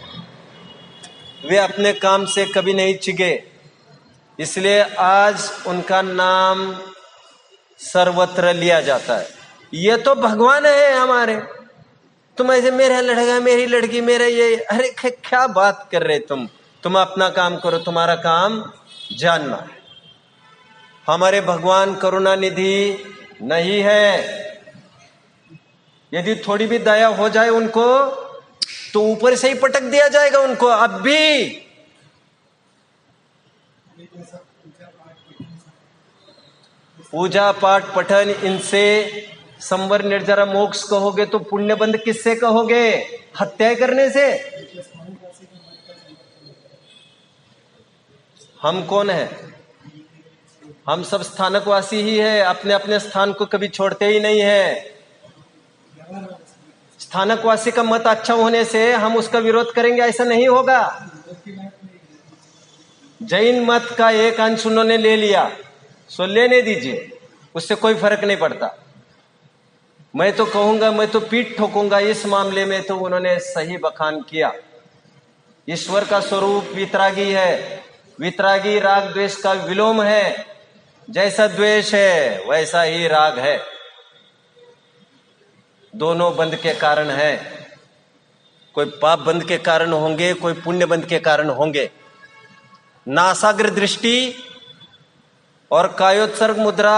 वे अपने काम से कभी नहीं चिगे, इसलिए आज उनका नाम सर्वत्र लिया जाता है। ये तो भगवान है हमारे, तुम ऐसे मेरा लड़का मेरी लड़की मेरा ये, अरे क्या बात कर रहे तुम अपना काम करो, तुम्हारा काम जानना है। हमारे भगवान करुणा निधि नहीं है। यदि थोड़ी भी दया हो जाए उनको तो ऊपर से ही पटक दिया जाएगा उनको। अब भी पूजा पाठ पठन इनसे संवर निर्जरा मोक्ष कहोगे तो पुण्य बंध किससे कहोगे? हत्या करने से। हम कौन है? हम सब स्थानकवासी ही है, अपने अपने स्थान को कभी छोड़ते ही नहीं है। स्थानकवासी का मत अच्छा होने से हम उसका विरोध करेंगे ऐसा नहीं होगा। जैन मत का एक अंश उन्होंने ले लिया, सो लेने दीजिए, उससे कोई फर्क नहीं पड़ता। मैं तो कहूंगा, मैं तो पीठ ठोकूंगा इस मामले में, तो उन्होंने सही बखान किया। ईश्वर का स्वरूप वितरागी है, वितरागी राग द्वेष का विलोम है। जैसा द्वेष है वैसा ही राग है, दोनों बंध के कारण है। कोई पाप बंध के कारण होंगे, कोई पुण्य बंध के कारण होंगे। नासाग्र दृष्टि और कायोत्सर्ग मुद्रा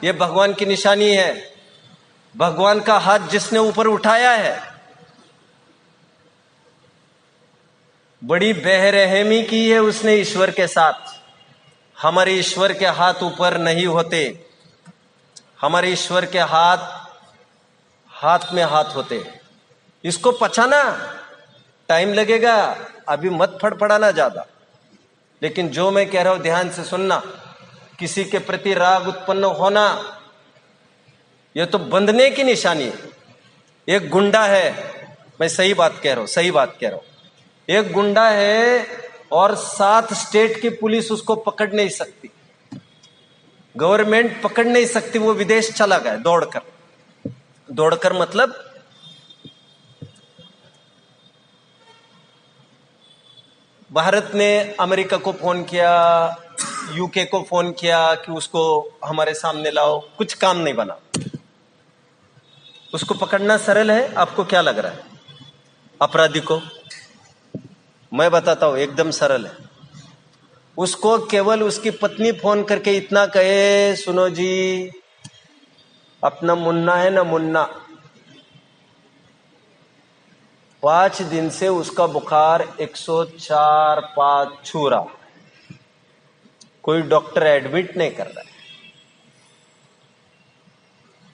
ये भगवान की निशानी है। भगवान का हाथ जिसने ऊपर उठाया है, बड़ी बेरहमी की है उसने ईश्वर के साथ। हमारे ईश्वर के हाथ ऊपर नहीं होते, हमारे ईश्वर के हाथ हाथ में हाथ होते। इसको पचाना टाइम लगेगा, अभी मत फड़फड़ाना ज्यादा। लेकिन जो मैं कह रहा हूं ध्यान से सुनना। किसी के प्रति राग उत्पन्न होना यह तो बंधने की निशानी है। एक गुंडा है, मैं सही बात कह रहा हूं, सही बात कह रहा हूं। एक गुंडा है और 7 स्टेट की पुलिस उसको पकड़ नहीं सकती, गवर्नमेंट पकड़ नहीं सकती। वो विदेश चला गया दौड़कर मतलब भारत ने अमेरिका को फोन किया, यूके को फोन किया कि उसको हमारे सामने लाओ, कुछ काम नहीं बना। उसको पकड़ना सरल है? आपको क्या लग रहा है? अपराधी को मैं बताता हूं, एकदम सरल है। उसको केवल उसकी पत्नी फोन करके इतना कहे, सुनो जी, अपना मुन्ना है ना, मुन्ना, 5 दिन से उसका बुखार 104/5 छू रहा, कोई डॉक्टर एडमिट नहीं कर रहा है।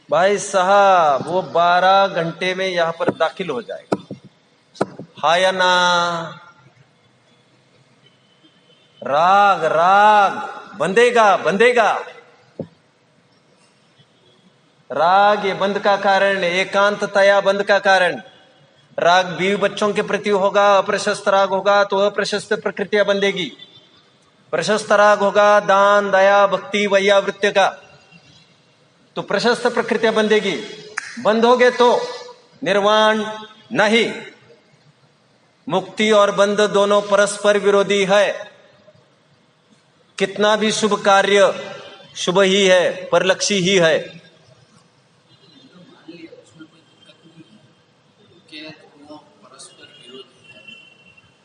भाई साहब वो 12 घंटे में यहां पर दाखिल हो जाएगा। हाँ या ना? राग राग बंधेगा, बंधेगा। राग ये बंध का कारण, एकांततया बंध का कारण। राग बीवी बच्चों के प्रति होगा, अप्रशस्त राग होगा तो अप्रशस्त प्रकृतियां बंधेगी। प्रशस्त राग होगा दान, दया, भक्ति, वैयावृत्य का, तो प्रशस्त प्रकृतियां बंधेगी। बंधोगे तो निर्वाण नहीं। मुक्ति और बंध दोनों परस्पर विरोधी है। कितना भी शुभ कार्य शुभ ही है, परलक्षी ही है। उसमें कोई दिक्कत नहीं है कि दोनों परस्पर विरोधी है,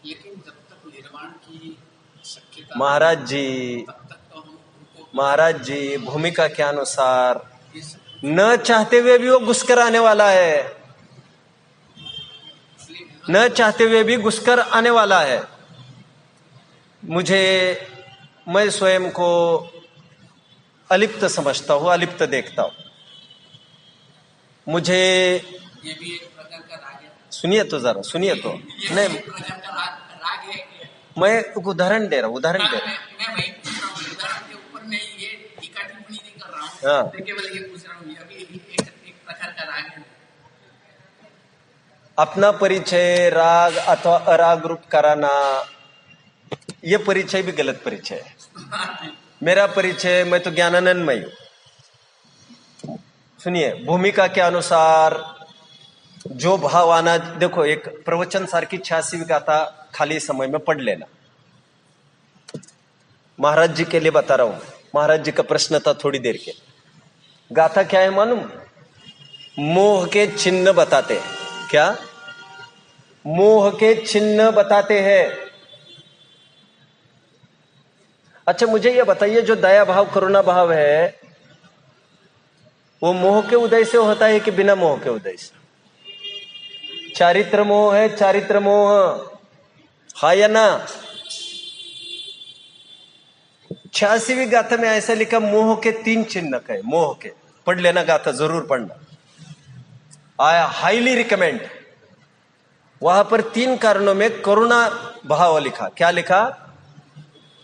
लेकिन जब तक निर्वाण की शक्यता महाराज जी, तब तक तो हम उनको महाराज जी, भूमिका के अनुसार ये सब न चाहते हुए भी वो घुसकर आने वाला है, न चाहते हुए भी घुसकर आने वाला है। मैं स्वयं को अलिप्त समझता हूं, अलिप्त देखता हूं। मुझे ये भी एक प्रकार का राग है। सुनिए तो जरा, सुनिए तो। ये नहीं, एक प्रकार का राग है। मैं एक उदाहरण दे रहा हूं, उदाहरण दे रहा हूं। मैं वही पूछ रहा हूँ, उदाहरण के ऊपर मैं ये टीका टिप्पणी नहीं कर रहा हूँ। हाँ। मैं केवल ये पूछ रहा हूँ, ये भी एक प्रकार का राग है। अपना परिचय राग अथवा अराग रूप कराना, यह परिचय भी गलत परिचय है। मेरा परिचय, मैं तो ज्ञानानंदमय हूं। सुनिए, भूमिका के अनुसार जो भाव आना, देखो एक प्रवचन सार की 86वीं गाथा खाली समय में पढ़ लेना। महाराज जी के लिए बता रहा हूं, महाराज जी का प्रश्न था थोड़ी देर के। गाथा क्या है मालूम? मोह के चिन्ह बताते हैं। क्या? मोह के चिन्ह बताते हैं। अच्छा मुझे यह बताइए, जो दया भाव करुणा भाव है वो मोह के उदय से होता है कि बिना मोह के उदय से? चारित्र मोह है, चारित्र मोह, हा या ना? 86वीं गाथा में ऐसा लिखा, मोह के 3 चिन्ह है। मोह के पढ़ लेना, गाथा जरूर पढ़ना, आई हाईली रिकमेंड। वहां पर 3 कारणों में करुणा भाव लिखा। क्या लिखा?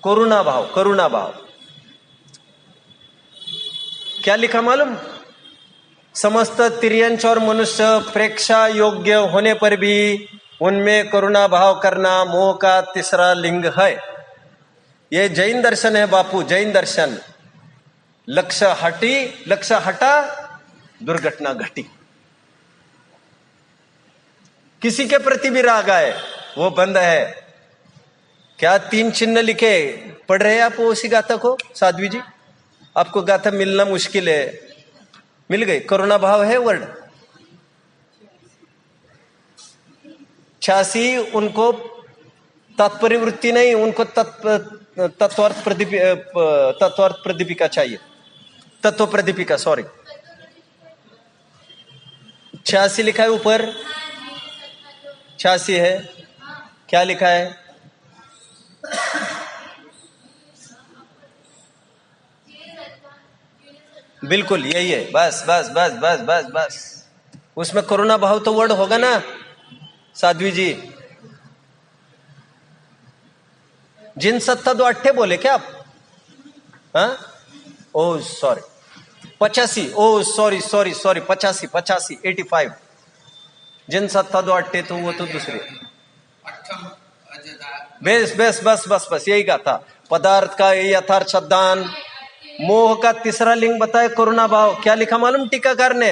करुणा भाव, करुणा भाव। क्या लिखा मालूम? समस्त तिर्यंच और मनुष्य प्रेक्षा योग्य होने पर भी उनमें करुणा भाव करना मोह का तीसरा लिंग है। ये जैन दर्शन है बापू, जैन दर्शन। लक्ष्य हटा, दुर्घटना घटी। किसी के प्रति भी राग आए वो बंद है। क्या 3 चिन्ह लिखे? पढ़ रहे हैं आप उसी गाथा को साध्वी जी? आपको गाथा मिलना मुश्किल है, मिल गई। करुणा भाव है वर्ड 86। उनको तात्पर्य वृत्ति नहीं, उनको तत्वार्थ प्रदीपिका चाहिए, तत्व प्रदीपिका, सॉरी। 86 लिखा है ऊपर, 86 है। क्या लिखा है? बिल्कुल यही है। बस बस बस बस बस बस। उसमें करुणा भाव तो वर्ड होगा ना साध्वी जी? जिन सत्ता 2 अट्ठे बोले क्या आप? हाँ, ओ सॉरी 85, ओ सॉरी 85, 85। जिन सत्ता 2 अट्ठे, तो वो तो दूसरे। बस यही गाथा। पदार्थ का यथार्थ शब्दान, मोह का तीसरा लिंग बताए करुणा भाव। क्या लिखा मालूम टीकाकार ने?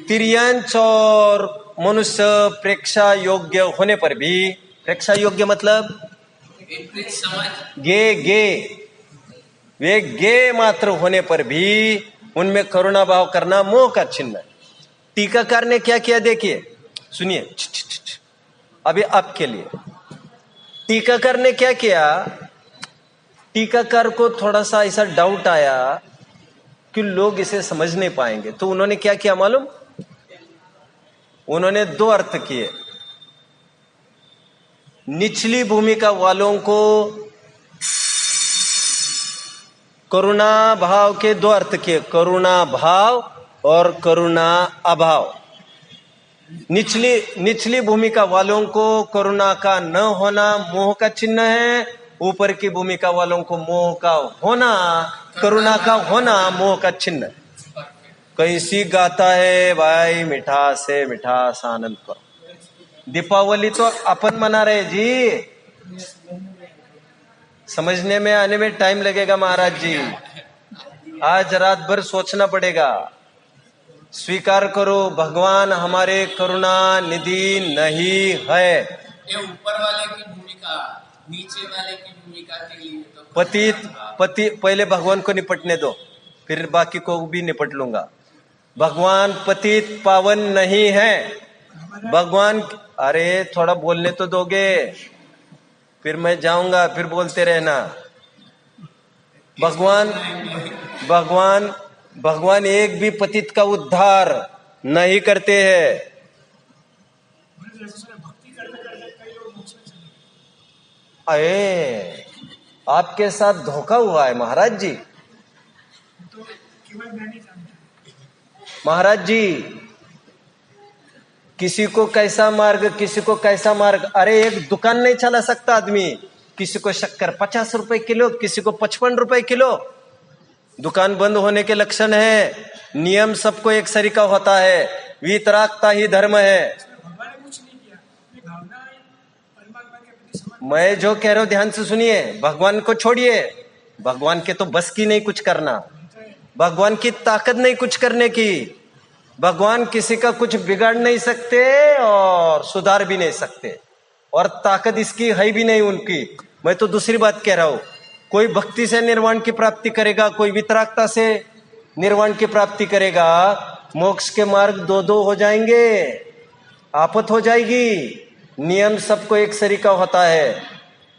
तिर्यंच और मनुष्य प्रेक्षा योग्य होने पर भी, प्रेक्षा योग्य मतलब विपरीत समझ, वे गे मात्र होने पर भी उनमें करुणा भाव करना मोह का चिन्ह है। टीकाकार ने क्या किया देखिए, सुनिए अभी आपके लिए। टीकाकार ने क्या किया, टीकाकार को थोड़ा सा ऐसा डाउट आया कि लोग इसे समझ नहीं पाएंगे, तो उन्होंने क्या किया मालूम, उन्होंने दो अर्थ किए। निचली भूमिका वालों को करुणा भाव के दो अर्थ किए, करुणा भाव और करुणा अभाव। निचली भूमिका वालों को करुणा का न होना मोह का चिन्ह है, ऊपर की भूमिका वालों को मोह का होना, करुणा का होना मोह का चिन्ह है। कैसी गाता है भाई, मिठास से मिठास आनंद करो। दीपावली तो अपन मना रहे जी, समझने में आने में टाइम लगेगा महाराज जी। आज रात भर सोचना पड़ेगा। स्वीकार करो, भगवान हमारे करुणा निधि नहीं है। ये ऊपर वाले की भूमिका नीचे वाले की भूमिका के लिए तो पति पहले भगवान को निपटने दो, फिर बाकी को भी निपट लूंगा। भगवान पतित पावन नहीं है। भगवान, अरे थोड़ा बोलने तो दोगे, फिर मैं जाऊंगा, फिर बोलते रहना। भगवान एक भी पतित का उद्धार नहीं करते हैं। अरे आपके साथ धोखा हुआ है महाराज जी। महाराज जी, किसी को कैसा मार्ग, किसी को कैसा मार्ग। अरे एक दुकान नहीं चला सकता आदमी। किसी को शक्कर 50 रुपए किलो, किसी को 55 रुपए किलो। दुकान बंद होने के लक्षण है। नियम सबको एक सरी का होता है। वितरागता ही धर्म है। मैं जो कह रहा हूं ध्यान से सुनिए। भगवान को छोड़िए, भगवान के तो बस की नहीं कुछ करना, भगवान की ताकत नहीं कुछ करने की। भगवान किसी का कुछ बिगाड़ नहीं सकते और सुधार भी नहीं सकते, और ताकत इसकी है भी नहीं उनकी। मैं तो दूसरी बात कह रहा हूं, कोई भक्ति से निर्वाण की प्राप्ति करेगा, कोई वितरागता से निर्वाण की प्राप्ति करेगा। मोक्ष के मार्ग दो दो हो जाएंगे, आफत हो जाएगी। नियम सबको एक सरीका होता है।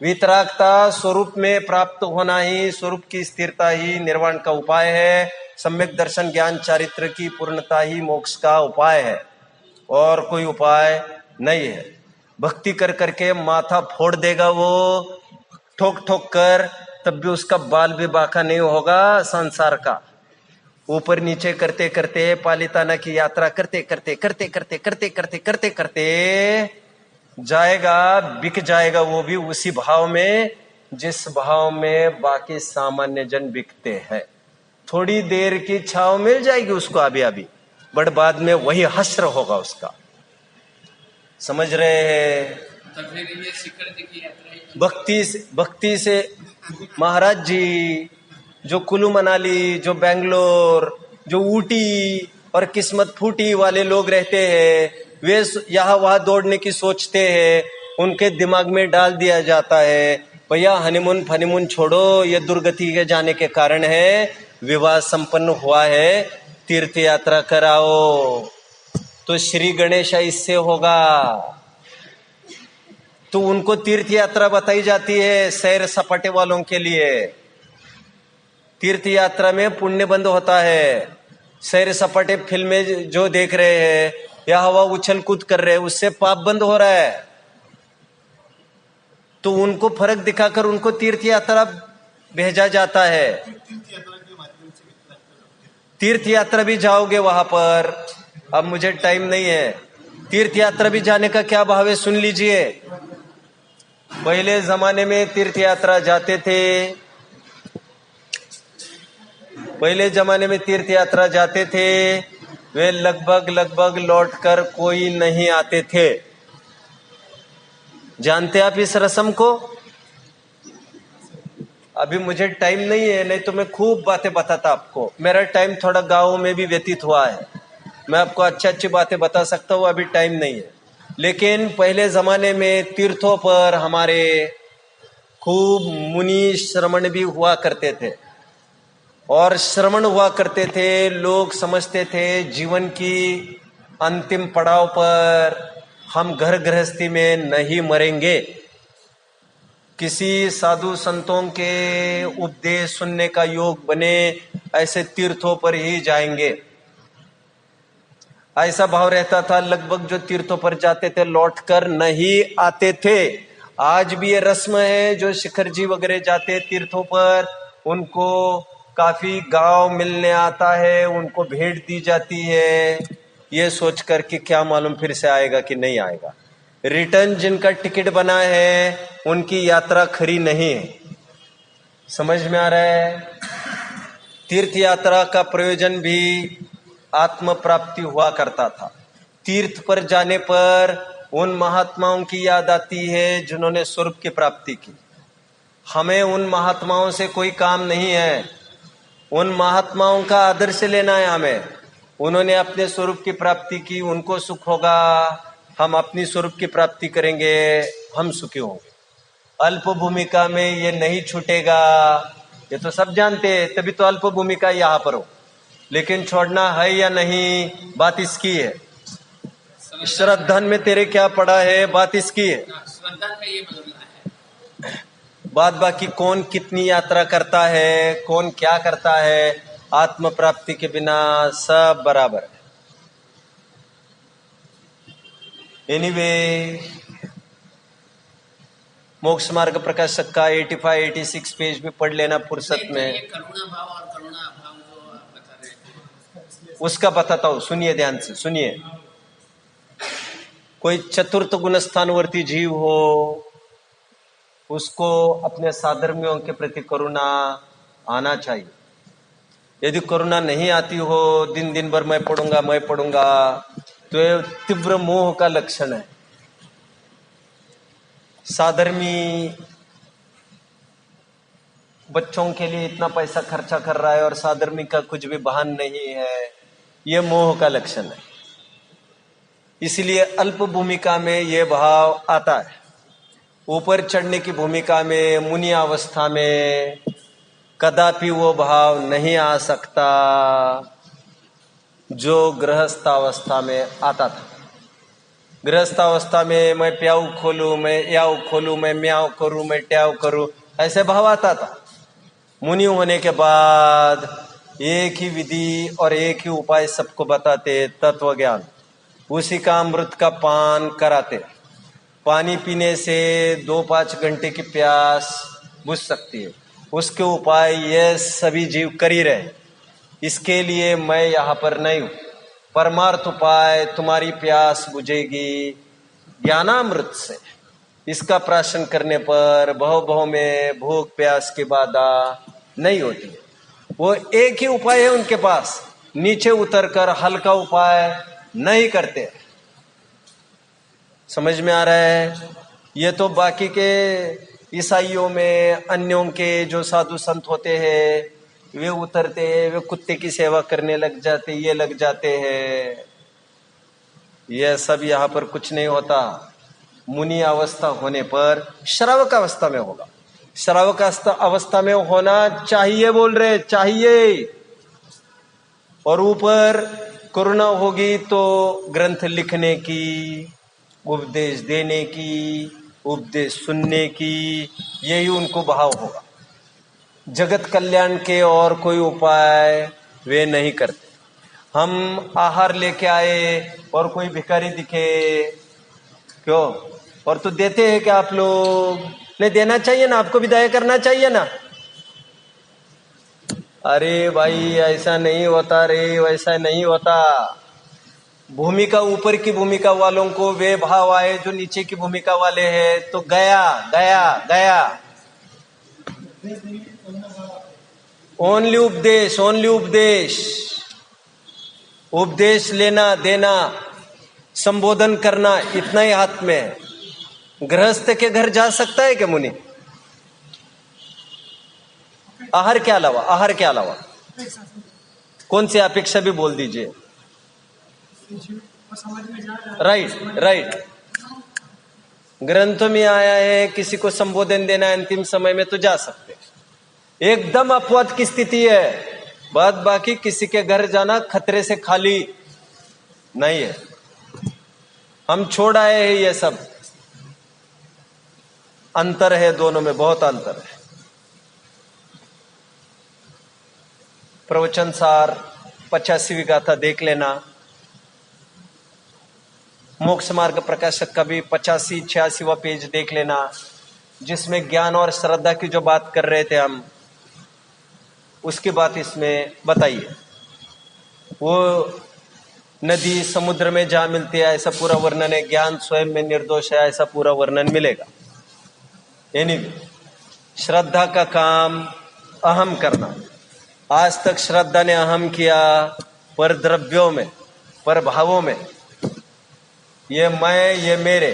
वितरागता स्वरूप में प्राप्त होना ही, स्वरूप की स्थिरता ही निर्वाण का उपाय है। सम्यक दर्शन ज्ञान चारित्र की पूर्णता ही मोक्ष का उपाय है, और कोई उपाय नहीं है। भक्ति कर करके माथा फोड़ देगा वो, ठोक ठोक कर, तब भी उसका बाल भी बाका नहीं होगा संसार का। ऊपर नीचे करते करते, पालिताना की यात्रा करते करते करते करते करते करते करते करते जाएगा, बिक जाएगा वो भी उसी भाव में जिस भाव में बाकी सामान्य जन बिकते हैं। थोड़ी देर की छाव मिल जाएगी उसको अभी अभी, बट बाद में वही हश्र होगा उसका। समझ रहे हैं? तो फिर ये शिखर जी की यात्रा भक्ति से महाराज जी, जो कुल्लू मनाली, जो बेंगलोर, जो ऊटी और किस्मत फूटी वाले लोग रहते हैं, वे यहाँ वहां दौड़ने की सोचते हैं। उनके दिमाग में डाल दिया जाता है, भैया हनीमून फनीमून छोड़ो, ये दुर्गति के जाने के कारण है। विवाह संपन्न हुआ है, तीर्थ यात्रा कराओ तो श्री गणेश इससे होगा। तो उनको तीर्थ यात्रा बताई जाती है सैर सपाटे वालों के लिए। तीर्थ यात्रा में पुण्य बंद होता है। सैर सपाटे फिल्में जो देख रहे हैं या हवा उछल कूद कर रहे हैं, उससे पाप बंद हो रहा है। तो उनको फर्क दिखाकर उनको तीर्थ यात्रा भेजा जाता है। तीर्थ यात्रा भी जाओगे वहां पर, अब मुझे टाइम नहीं है। तीर्थ यात्रा भी जाने का क्या भाव है सुन लीजिए। पहले जमाने में तीर्थ यात्रा जाते थे, पहले जमाने में तीर्थ यात्रा जाते थे, वे लगभग लौटकर कोई नहीं आते थे। जानते आप इस रस्म को? अभी मुझे टाइम नहीं है, नहीं तो मैं खूब बातें बताता आपको। मेरा टाइम थोड़ा गाँव में भी व्यतीत हुआ है, मैं आपको अच्छी बातें बता सकता हूँ, अभी टाइम नहीं है। लेकिन पहले जमाने में तीर्थों पर हमारे खूब मुनि श्रमण भी हुआ करते थे, और श्रमण हुआ करते थे। लोग समझते थे जीवन की अंतिम पड़ाव पर हम घर गृहस्थी में नहीं मरेंगे, किसी साधु संतों के उपदेश सुनने का योग बने, ऐसे तीर्थों पर ही जाएंगे, ऐसा भाव रहता था। लगभग जो तीर्थों पर जाते थे लौटकर नहीं आते थे। आज भी ये रस्म है, जो शिखर जी वगैरह जाते तीर्थों पर, उनको काफी गांव मिलने आता है, उनको भेंट दी जाती है, ये सोचकर कि क्या मालूम फिर से आएगा कि नहीं आएगा। रिटर्न जिनका टिकट बना है उनकी यात्रा खरी नहीं है। समझ में आ रहा है? तीर्थ यात्रा का प्रयोजन भी आत्म प्राप्ति हुआ करता था। तीर्थ पर जाने पर उन महात्माओं की याद आती है जिन्होंने स्वरूप की प्राप्ति की। हमें उन महात्माओं से कोई काम नहीं है, उन महात्माओं का आदर्श लेना है हमें। उन्होंने अपने स्वरूप की प्राप्ति की, उनको सुख होगा, हम अपनी स्वरूप की प्राप्ति करेंगे, हम सुखी होंगे। अल्प भूमिका में ये नहीं छूटेगा, ये तो सब जानते हैं, तभी तो अल्प भूमिका यहाँ पर हो। लेकिन छोड़ना है या नहीं, बात इसकी है। श्रद्धा में तेरे क्या पड़ा है, बात इसकी है। श्रद्धा में ये बदलना है। बात बाकी कौन कितनी यात्रा करता है, कौन क्या करता है, आत्म प्राप्ति के बिना सब बराबर है। एनीवे, मोक्ष मार्ग प्रकाशक का 85-86 पेज भी पढ़ लेना फुर्सत में। ये करुणा भाव और करुणा भाव जो आप बता रहे थे, उसका बताता हूं, सुनिए ध्यान से सुनिए। कोई चतुर्थ गुण स्थानवर्ती जीव हो, उसको अपने साधर्मियों के प्रति करुणा आना चाहिए। यदि करुणा नहीं आती हो, दिन दिन भर मैं पढ़ूंगा, तो ये तीव्र मोह का लक्षण है। साधर्मी बच्चों के लिए इतना पैसा खर्चा कर रहा है और साधर्मी का कुछ भी भान नहीं है, ये मोह का लक्षण है। इसलिए अल्प भूमिका में ये भाव आता है। ऊपर चढ़ने की भूमिका में, मुनि अवस्था में कदापि वो भाव नहीं आ सकता जो गृहस्थ अवस्था में आता था। गृहस्थ अवस्था में मैं प्याऊ खोलूं, मैं याऊ खोलूं, मैं म्याऊ करूं, मैं ट्याऊ करूं, ऐसे भाव आता था। मुनि होने के बाद एक ही विधि और एक ही उपाय सबको बताते, तत्व ज्ञान। उसी का अमृत का पान कराते। पानी पीने से 2-5 घंटे की प्यास बुझ सकती है, उसके उपाय ये सभी जीव कर ही रहे। इसके लिए मैं यहाँ पर नहीं हूं। परमार्थ उपाय तुम्हारी प्यास बुझेगी ज्ञानामृत से। इसका प्राशन करने पर भव में भूख प्यास की बाधा नहीं होती है। वो एक ही उपाय है उनके पास, नीचे उतरकर हल्का उपाय नहीं करते। समझ में आ रहा है? ये तो बाकी के ईसाइयों में, अन्यों के जो साधु संत होते हैं, वे उतरते हैं, वे कुत्ते की सेवा करने लग जाते, ये लग जाते हैं। यह सब यहाँ पर कुछ नहीं होता। मुनि अवस्था होने पर श्रावक अवस्था में होगा। श्रावक अवस्था में होना चाहिए, बोल रहे चाहिए। और ऊपर करुणा होगी तो ग्रंथ लिखने की, उपदेश देने की, उपदेश सुनने की, यही उनको भाव होगा। जगत कल्याण के और कोई उपाय वे नहीं करते। हम आहार लेके आए और कोई भिखारी दिखे, क्यों? और तो देते हैं क्या आप लोग? नहीं देना चाहिए ना, आपको भी दया करना चाहिए ना। अरे भाई ऐसा नहीं होता रे, वैसा नहीं होता। भूमिका ऊपर की भूमिका वालों को वे भाव आए जो नीचे की भूमिका वाले हैं, तो गया गया गया। ओनली उपदेश, ओनली उपदेश। उपदेश लेना देना, संबोधन करना, इतना ही हाथ में है। गृहस्थ के घर जा सकता है क्या मुनि? आहार के अलावा, आहार के अलावा कौन सी अपेक्षा भी बोल दीजिए। Right right. ग्रंथों में आया है किसी को संबोधन देना है अंतिम समय में तो जा सकते, एकदम अपवाद की स्थिति है। बाद बाकी किसी के घर जाना खतरे से खाली नहीं है। हम छोड़ आए हैं, ये सब अंतर है, दोनों में बहुत अंतर है। प्रवचन सार 85वीं गाथा देख लेना, मोक्ष मार्ग प्रकाशक का भी 85-86वां पेज देख लेना, जिसमें ज्ञान और श्रद्धा की जो बात कर रहे थे हम, उसकी बात इसमें बताइए। वो नदी समुद्र में जहां मिलती है ऐसा पूरा वर्णन है, ज्ञान स्वयं में निर्दोष है ऐसा पूरा वर्णन मिलेगा। यानी श्रद्धा का काम अहम करना। आज तक श्रद्धा ने अहम किया पर द्रव्यों में, पर भावों में, ये मैं, ये मेरे,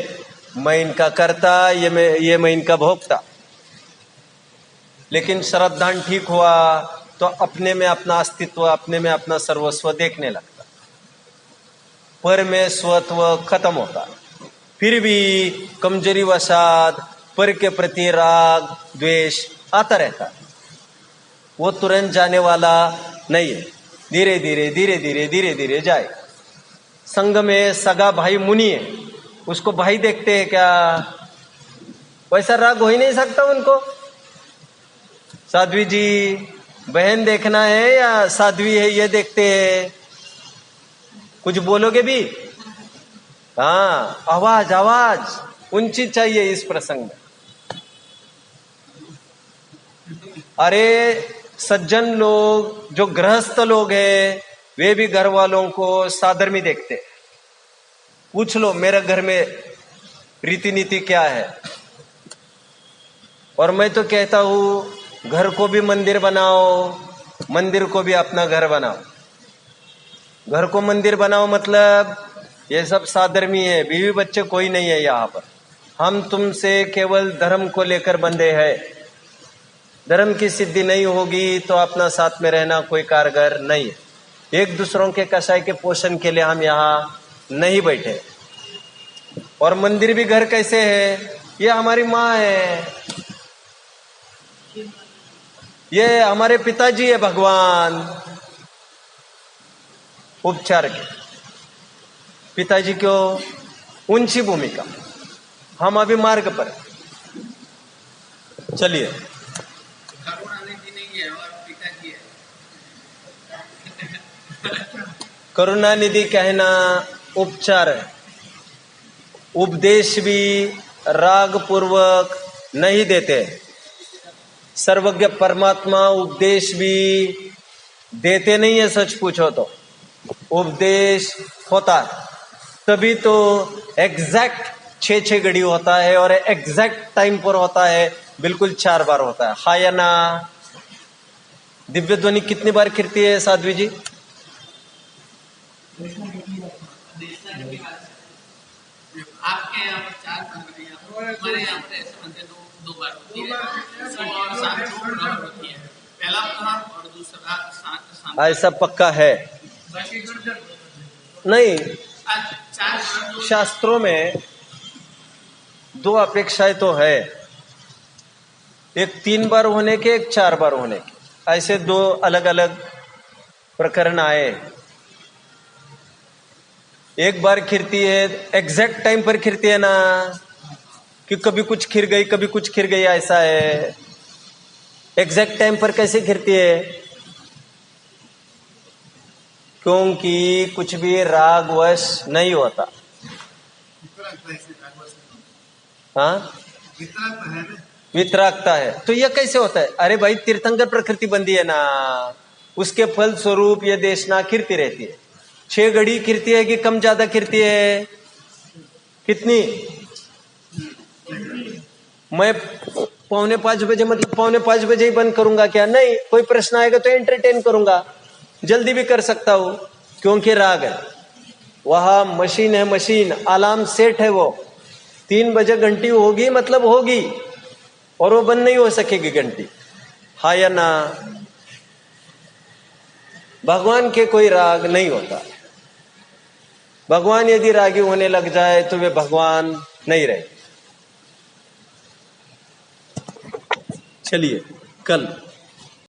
मैं इनका कर्ता, ये मैं इनका भोक्ता। लेकिन श्रद्धा ठीक हुआ तो अपने में अपना अस्तित्व, अपने में अपना सर्वस्व देखने लगता, पर में स्वत्व खत्म होता। फिर भी कमजोरी वशात पर के प्रति राग द्वेष आता रहता, वो तुरंत जाने वाला नहीं है, धीरे धीरे धीरे धीरे धीरे धीरे जाए। संघ में सगा भाई मुनि है, उसको भाई देखते हैं क्या? वैसा राग हो ही नहीं सकता उनको। साध्वी जी बहन देखना है या साध्वी है ये देखते हैं? कुछ बोलोगे भी? हाँ, आवाज आवाज ऊंची चाहिए इस प्रसंग में। अरे सज्जन लोग, जो गृहस्थ लोग हैं, वे भी घर वालों को साधर्मी देखते। पूछ लो मेरे घर में रीति नीति क्या है। और मैं तो कहता हूं घर को भी मंदिर बनाओ, मंदिर को भी अपना घर बनाओ। घर को मंदिर बनाओ मतलब ये सब साधर्मी है, बीवी बच्चे कोई नहीं है यहाँ पर। हम तुमसे केवल धर्म को लेकर बंधे हैं। धर्म की सिद्धि नहीं होगी तो अपना साथ में रहना कोई कारगर नहीं है। एक दूसरों के कसाई के पोषण के लिए हम यहाँ नहीं बैठे। और मंदिर भी घर कैसे है? ये हमारी माँ है, ये हमारे पिताजी है भगवान। उपचार के पिताजी क्यों? ऊंची भूमिका। हम अभी मार्ग पर। चलिए, करुणानिधि नहीं है और पिताजी है। करुणानिधि कहना उपचार है। उपदेश भी राग पूर्वक नहीं देते। सर्वज्ञ परमात्मा उपदेश भी देते नहीं है। सच पूछो तो उपदेश होता है, तभी तो एग्जैक्ट 6 घड़ी होता है और एग्जैक्ट टाइम पर होता है, बिल्कुल 4 बार होता है। हाँ या ना? दिव्य ध्वनि कितनी बार खिरती है साध्वी जी? आपके यहाँ पर 4 बार, हमारे यहाँ पर ऐसे बनते 2 बार होती है। 100 और 7 प्रहर होती है। पहला प्रहर और दूसरा 7। ऐसा पक्का है? नहीं, 4 शास्त्रों में 2 अपेक्षाएं तो है, एक 3 बार होने के, एक 4 बार होने के। ऐसे 2 अलग अलग प्रकरण आए। एक बार खिरती है, एग्जैक्ट टाइम पर खिरती है ना, कि कभी कुछ खिर गई कभी कुछ खिर गई, ऐसा है। एग्जैक्ट टाइम पर कैसे खिरती है? क्योंकि कुछ भी रागवश नहीं होता। हाँ, वितरागता है। तो यह कैसे होता है? अरे भाई, तीर्थंकर प्रकृति बंदी है ना, उसके फल स्वरूप यह देशना खिरती रहती है। 6 घड़ी खिरती है कि कम ज्यादा खिरती है? कितनी? मैं 4:45 बजे, मतलब 4:45 बजे ही बंद करूंगा क्या? नहीं, कोई प्रश्न आएगा तो एंटरटेन करूंगा, जल्दी भी कर सकता हूं, क्योंकि राग है। वहां मशीन है, मशीन अलार्म सेट है। वो 3 बजे घंटी होगी मतलब होगी, और वो बंद नहीं हो सकेगी घंटी। हाँ या ना? भगवान के कोई राग नहीं होता। भगवान यदि रागी होने लग जाए तो वे भगवान नहीं रहे। चलिए कल